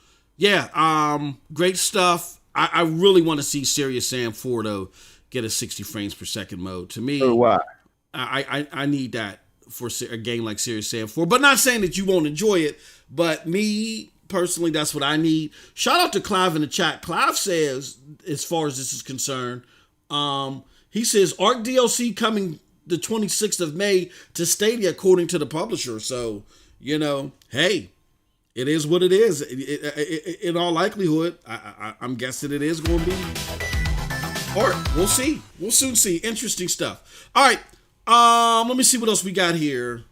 great stuff. I really want to see Serious Sam 4 though get a 60 frames per second mode. To me, I need that for a game like Serious Sam 4, but not saying that you won't enjoy it, but me personally, that's what I need. Shout out to Clive in the chat. Clive says, as far as this is concerned, he says Arc DLC coming the 26th of May to Stadia, according to the publisher. So, hey, it is what it is. In all likelihood, I'm guessing it is going to be Arc. We'll see. We'll soon see. Interesting stuff. All right. Let me see what else we got here.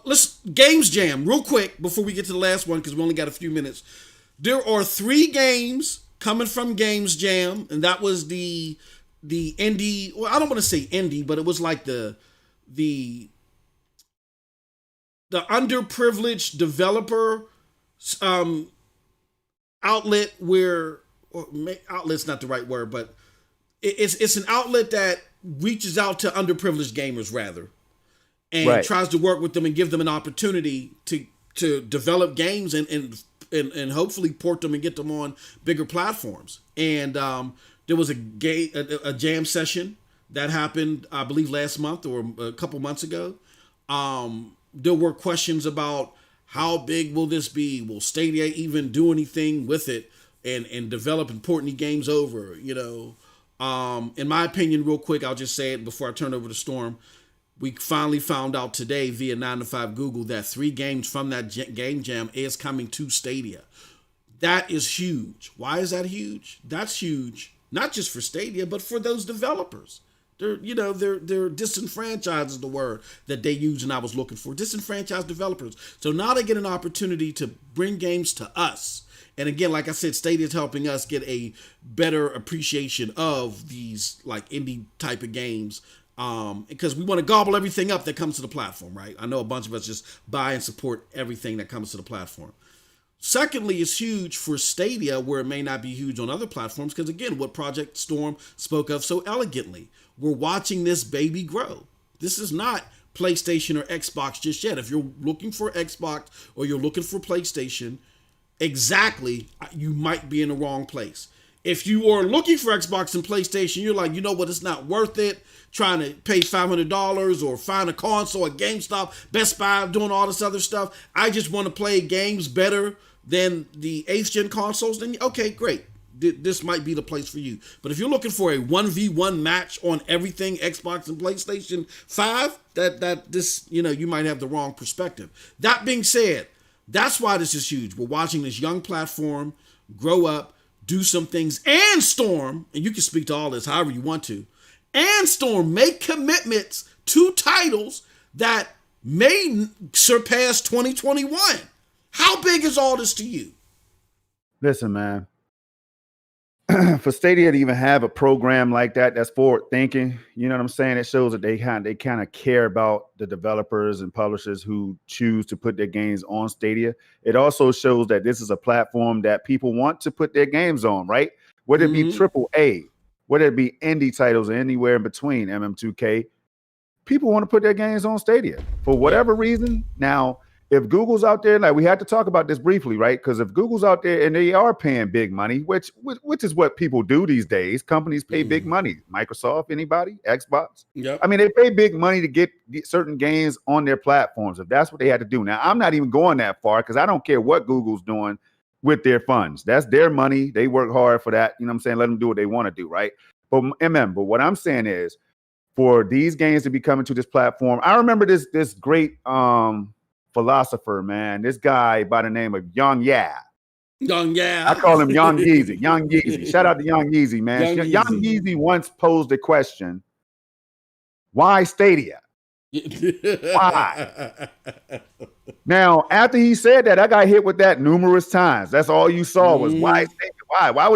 Let's Games Jam real quick before we get to the last one, because we only got a few minutes. There are 3 games coming from Games Jam, and that was the indie. Well, I don't want to say indie, but it was like the underprivileged developer outlet outlet's not the right word, but it's an outlet that reaches out to underprivileged gamers rather. And tries to work with them and give them an opportunity to develop games and hopefully port them and get them on bigger platforms. And there was a jam session that happened, I believe, last month or a couple months ago. There were questions about how big will this be? Will Stadia even do anything with it and develop and port any games over? In my opinion, real quick, I'll just say it before I turn over to Storm. We finally found out today via 9to5 Google that 3 games from that Game Jam is coming to Stadia. That is huge. Why is that huge? That's huge, not just for Stadia, but for those developers. They're disenfranchised is the word that they use and I was looking for. Disenfranchised developers. So now they get an opportunity to bring games to us. And again, like I said, Stadia is helping us get a better appreciation of these like indie type of games. Because we want to gobble everything up that comes to the platform, right? I know a bunch of us just buy and support everything that comes to the platform. Secondly, it's huge for Stadia, where it may not be huge on other platforms, because again, what Project Storm spoke of so elegantly, we're watching this baby grow. This is not PlayStation or Xbox just yet. If you're looking for Xbox or you're looking for PlayStation, exactly, you might be in the wrong place. If you are looking for Xbox and PlayStation, you're like, you know what, it's not worth it trying to pay $500 or find a console at GameStop, Best Buy, doing all this other stuff. I just want to play games better than the 8th gen consoles. Then, okay, great. This might be the place for you. But if you're looking for a 1v1 match on everything Xbox and PlayStation 5, you might have the wrong perspective. That being said, that's why this is huge. We're watching this young platform grow up, do some things, and Storm, and you can speak to all this however you want to, and Storm make commitments to titles that may surpass 2021. How big is all this to you? Listen, man. For Stadia to even have a program like that, that's forward thinking, you know what I'm saying? It shows that they kind of care about the developers and publishers who choose to put their games on Stadia. It also shows that this is a platform that people want to put their games on, right? Whether it be AAA, whether it be indie titles or anywhere in between, MM2K, people want to put their games on Stadia for whatever reason. Now, if Google's out there, like we had to talk about this briefly, right? Because if Google's out there and they are paying big money, which is what people do these days, companies pay big money. Microsoft, anybody, Xbox. Yep. I mean, they pay big money to get certain games on their platforms. If that's what they had to do. Now, I'm not even going that far because I don't care what Google's doing with their funds. That's their money. They work hard for that. You know what I'm saying? Let them do what they want to do, right? But what I'm saying is, for these games to be coming to this platform, I remember this great philosopher, man. This guy by the name of Young Yeah. I call him Young Yeezy. Young Yeezy. Shout out to Young Yeezy, man. Young Yeezy once posed a question: why Stadia? Why? Now, after he said that, I got hit with that numerous times. That's all you saw was why Stadia? Why? Why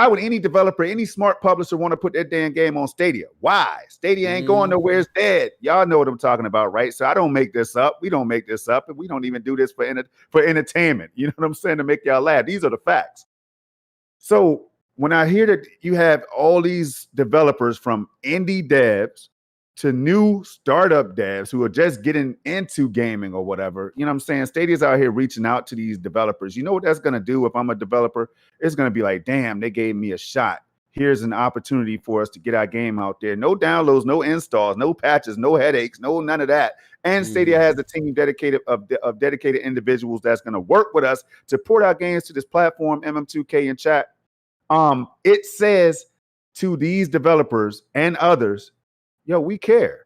would any developer, any smart publisher want to put their damn game on Stadia? Why? Stadia ain't going nowhere. It's dead. Y'all know what I'm talking about, right? So I don't make this up. We don't make this up. And we don't even do this for entertainment. You know what I'm saying? To make y'all laugh. These are the facts. So when I hear that you have all these developers from indie devs to new startup devs who are just getting into gaming or whatever, you know what I'm saying? Stadia's out here reaching out to these developers. You know what that's going to do if I'm a developer? It's going to be like, damn, they gave me a shot. Here's an opportunity for us to get our game out there. No downloads, no installs, no patches, no headaches, no none of that. And Stadia has a team dedicated of dedicated individuals that's going to work with us to port our games to this platform, MM2K in chat. It says to these developers and others, yo, we care.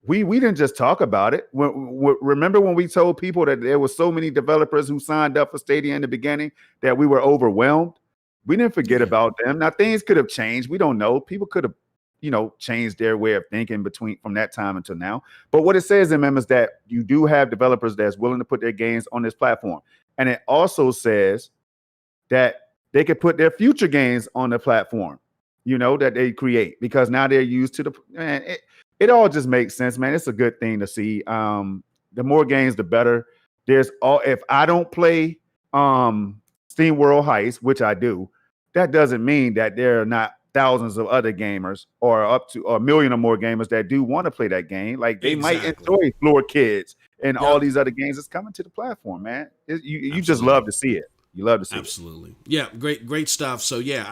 We didn't just talk about it. Remember when we told people that there were so many developers who signed up for Stadia in the beginning that we were overwhelmed? We didn't forget about them. Now, things could have changed. We don't know. People could have, changed their way of thinking from that time until now. But what it says, is that you do have developers that's willing to put their games on this platform. And it also says that they could put their future games on the platform, that they create, because now they're used to it all just makes sense, man. It's a good thing to see. The more games, the better. If I don't play Steam World Heist, which I do, that doesn't mean that there are not thousands of other gamers or up to a million or more gamers that do want to play that game. Like they might enjoy Floor Kids and all these other games that's coming to the platform, man. You just love to see it. You love to see it. Yeah, great stuff. So yeah,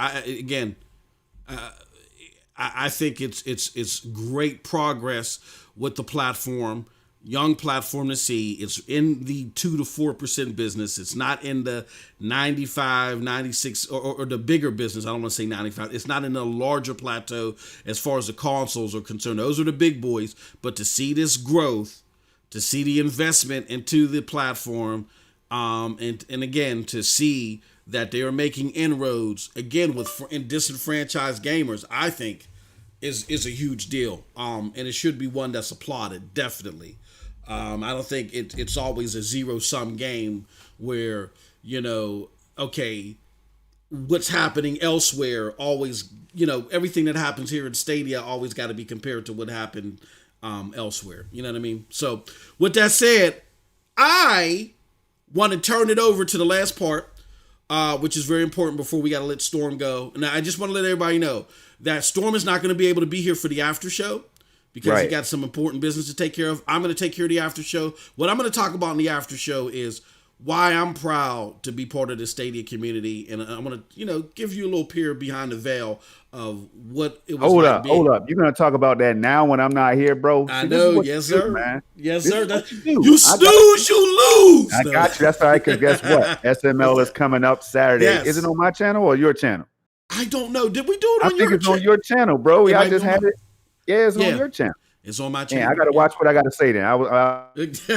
I think it's great progress with the platform. Young platform to see. It's in the 2 to 4% business. It's not in the 95, 96 or the bigger business. I don't want to say 95. It's not in the larger plateau as far as the consoles are concerned. Those are the big boys. But to see this growth, to see the investment into the platform, and again to see that they are making inroads again with disenfranchised gamers, I think is a huge deal. And it should be one that's applauded, definitely. I don't think it's always a zero-sum game where, what's happening elsewhere always, everything that happens here in Stadia always got to be compared to what happened elsewhere. You know what I mean? So with that said, I Want to turn it over to the last part, which is very important before we got to let Storm go. And I just want to let everybody know that Storm is not going to be able to be here for the after show because he got some important business to take care of. I'm going to take care of the after show. What I'm going to talk about in the after show is why I'm proud to be part of the Stadia community, and I'm going to, give you a little peer behind the veil of what it was. Hold up. You're going to talk about that now when I'm not here, bro? I know. Yes, sir. Man. Yes, sir. You snooze, you lose. I got you. That's all right, because guess what? SML is coming up Saturday. Yes. Is it on my channel or your channel? I don't know. Did we do it on your channel? I think it's on your channel, bro. I just had it. Yeah, it's on your channel. It's on my channel. Yeah, I got to watch what I got to say then. It's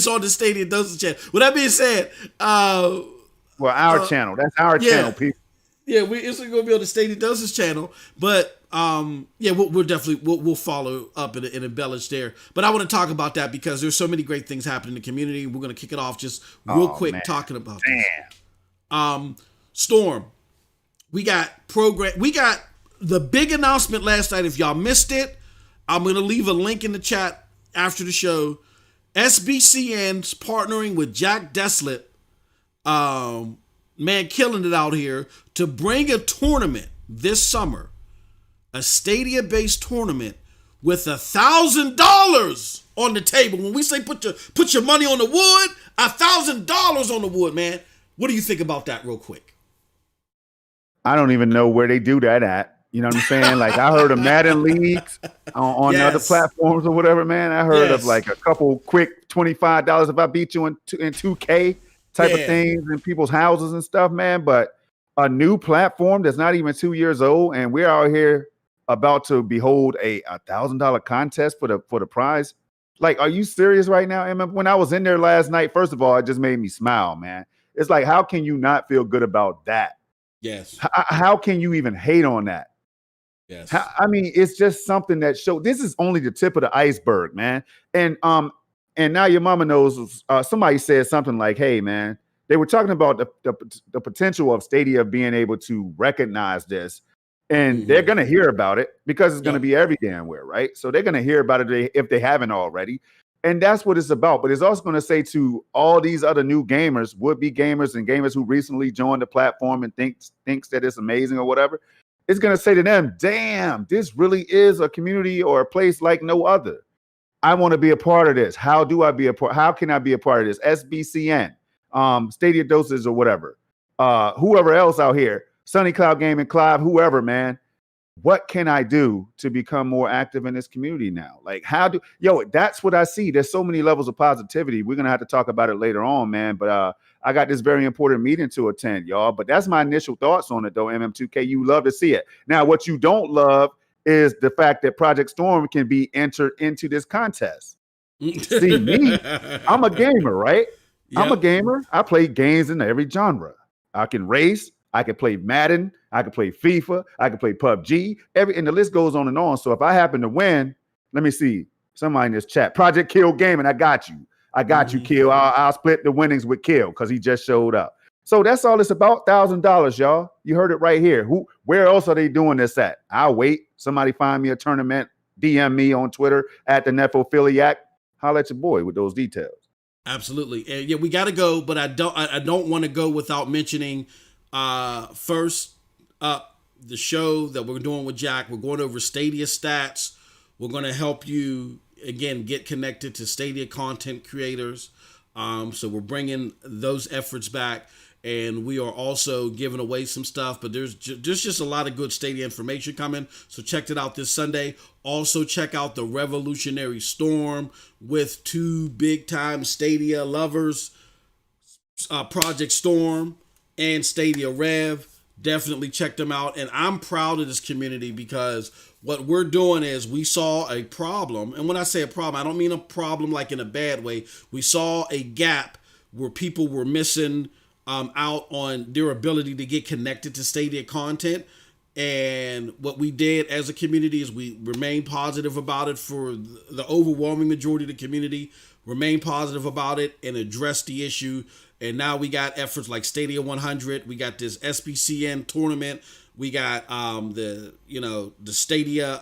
on the Stadia Dosage channel. With that being said, our channel. That's our channel, people. Yeah, it's going to be on the Stadia Dosage channel, but we'll definitely we'll follow up and embellish there. But I want to talk about that because there's so many great things happening in the community. We're going to kick it off just real quick talking about this. Storm, we got the big announcement last night. If y'all missed it, I'm going to leave a link in the chat after the show. SBCN's partnering with Jack Deslett, killing it out here, to bring a tournament this summer, a Stadia-based tournament with $1,000 on the table. When we say put your money on the wood, $1,000 on the wood, man. What do you think about that, real quick? I don't even know where they do that at. You know what I'm saying? Like, I heard of Madden leagues on other platforms or whatever, man. I heard of like a couple quick $25 if I beat you in 2K type of things in people's houses and stuff, man. But a new platform that's not even 2 years old, and we're out here about to behold a $1,000 contest for the prize. Like, are you serious right now, Emma? When I was in there last night, first of all, it just made me smile, man. It's like, how can you not feel good about that? Yes. How can you even hate on that? Yes. It's just something that shows this is only the tip of the iceberg, man. And now your mama knows. Somebody said something like, "Hey, man," they were talking about the potential of Stadia being able to recognize this, and they're gonna hear about it because it's gonna be every damn where, right? So they're gonna hear about it if they haven't already, and that's what it's about. But it's also gonna say to all these other new gamers, would-be gamers, and gamers who recently joined the platform and thinks that it's amazing or whatever. It's going to say to them, damn, this really is a community or a place like no other. I want to be a part of this. How can I be a part of this? SBCN, Stadia Dosage or whatever. Whoever else out here, Sunny Cloud Gaming, Clive, whoever, man. What can I do to become more active in this community now? Like, that's what I see. There's so many levels of positivity. We're going to have to talk about it later on, man. But I got this very important meeting to attend, y'all. But that's my initial thoughts on it, though, MM2K. You love to see it. Now, what you don't love is the fact that Project Storm can be entered into this contest. See, me, I'm a gamer, right? Yep. I'm a gamer. I play games in every genre. I can race. I can play Madden. I can play FIFA. I can play PUBG. And the list goes on and on. So if I happen to win, let me see. Somebody in this chat. Project Kill Gaming. I got you. You, Kill. I'll split the winnings with Kill because he just showed up. So that's all it's about. $1,000, y'all. You heard it right here. Where else are they doing this at? I'll wait. Somebody find me a tournament. DM me on Twitter at the Nephophiliac. Holla at your boy with those details. Absolutely. And we got to go, but I don't want to go without mentioning first up the show that we're doing with Jack. We're going over Stadia stats. We're going to help you again get connected to Stadia content creators. So we're bringing those efforts back, and we are also giving away some stuff. But there's just a lot of good Stadia information coming. So check it out this Sunday. Also check out the Revolutionary Storm with two big time Stadia lovers, Project Storm and Stadia Rev. Definitely check them out. And I'm proud of this community because what we're doing is we saw a problem. And when I say a problem, I don't mean a problem like in a bad way. We saw a gap where people were missing out on their ability to get connected to Stadia content. And what we did as a community is we remain positive about it for the overwhelming majority of the community, remain positive about it and address the issue. And now we got efforts like Stadia 100. We got this SBCN tournament. We got the Stadia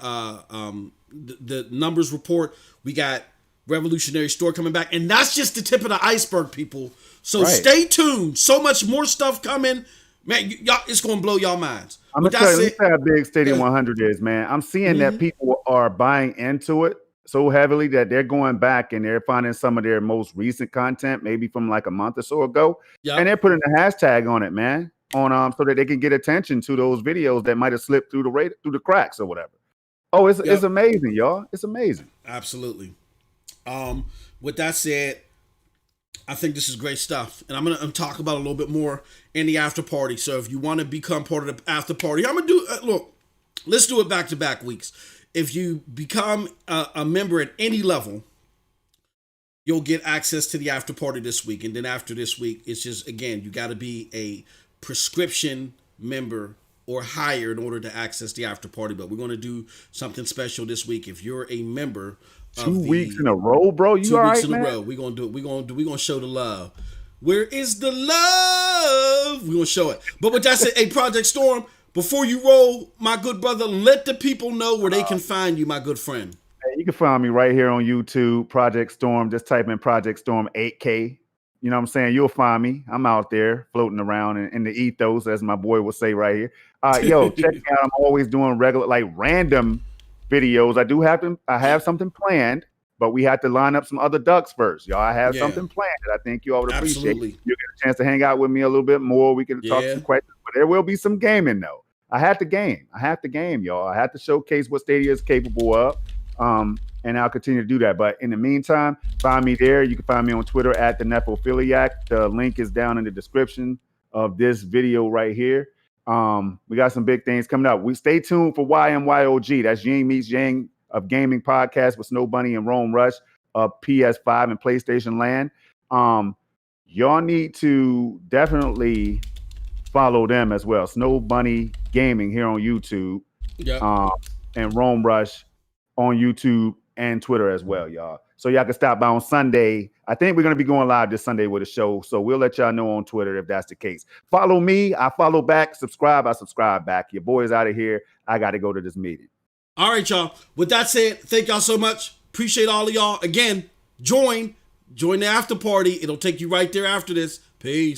the numbers report. We got revolutionary store coming back. And that's just the tip of the iceberg, people. So Right. stay tuned. So much more stuff coming. Man, y'all, it's going to blow y'all minds. I'm But gonna tell that's you, let it. me say how big Stadium 100 is, man. I'm seeing that people are buying into it so heavily that they're going back and they're finding some of their most recent content, maybe from like a month or so ago, Yep. and they're putting a hashtag on it, man, on so that they can get attention to those videos that might have slipped through the cracks or whatever. Oh, it's Yep. amazing, y'all. It's amazing. Absolutely. With that said, I think this is great stuff, and I'm gonna talk about it a little bit more in the after party. So if you want to become part of the after party, I'm gonna do. Look, let's do it back to back weeks. If you become a member at any level, you'll get access to the after party this week, and then after this week, it's just again you got to be a prescription member or higher in order to access the after party. But we're gonna do something special this week. If you're a member. 2 weeks in a row, bro. You 2 all weeks right, in man? a row. We're gonna show the love. Where is the love? We're gonna show it. But with that said, hey, Project Storm, before you roll, my good brother, let the people know where they can find you, my good friend. Hey, you can find me right here on YouTube, Project Storm. Just type in Project Storm 8K. You know what I'm saying? You'll find me. I'm out there floating around in the ethos, as my boy will say right here. Yo, check me out. I'm always doing regular, like random videos. I have something planned, but we have to line up some other ducks first, y'all. I have something planned that I think you all would appreciate. Absolutely. You'll get a chance to hang out with me a little bit more. We can talk some questions, but there will be some gaming though. I have to game, y'all. I have to showcase what Stadia is capable of. And I'll continue to do that. But in the meantime, find me there. You can find me on Twitter at the Nephophiliac. The link is down in the description of this video right here. We got some big things coming up. We stay tuned for YMYOG. That's Yang Meets Yang of Gaming Podcast with Snow Bunny and Rome Rush of PS5 and PlayStation Land. Y'all need to definitely follow them as well. Snow Bunny Gaming here on YouTube. Yep. And Rome Rush on YouTube and Twitter as well, y'all. So y'all can stop by on Sunday. I think we're going to be going live this Sunday with a show. So we'll let y'all know on Twitter if that's the case. Follow me. I follow back. Subscribe. I subscribe back. Your boy's out of here. I got to go to this meeting. All right, y'all. With that said, thank y'all so much. Appreciate all of y'all. Again, join the after party. It'll take you right there after this. Peace.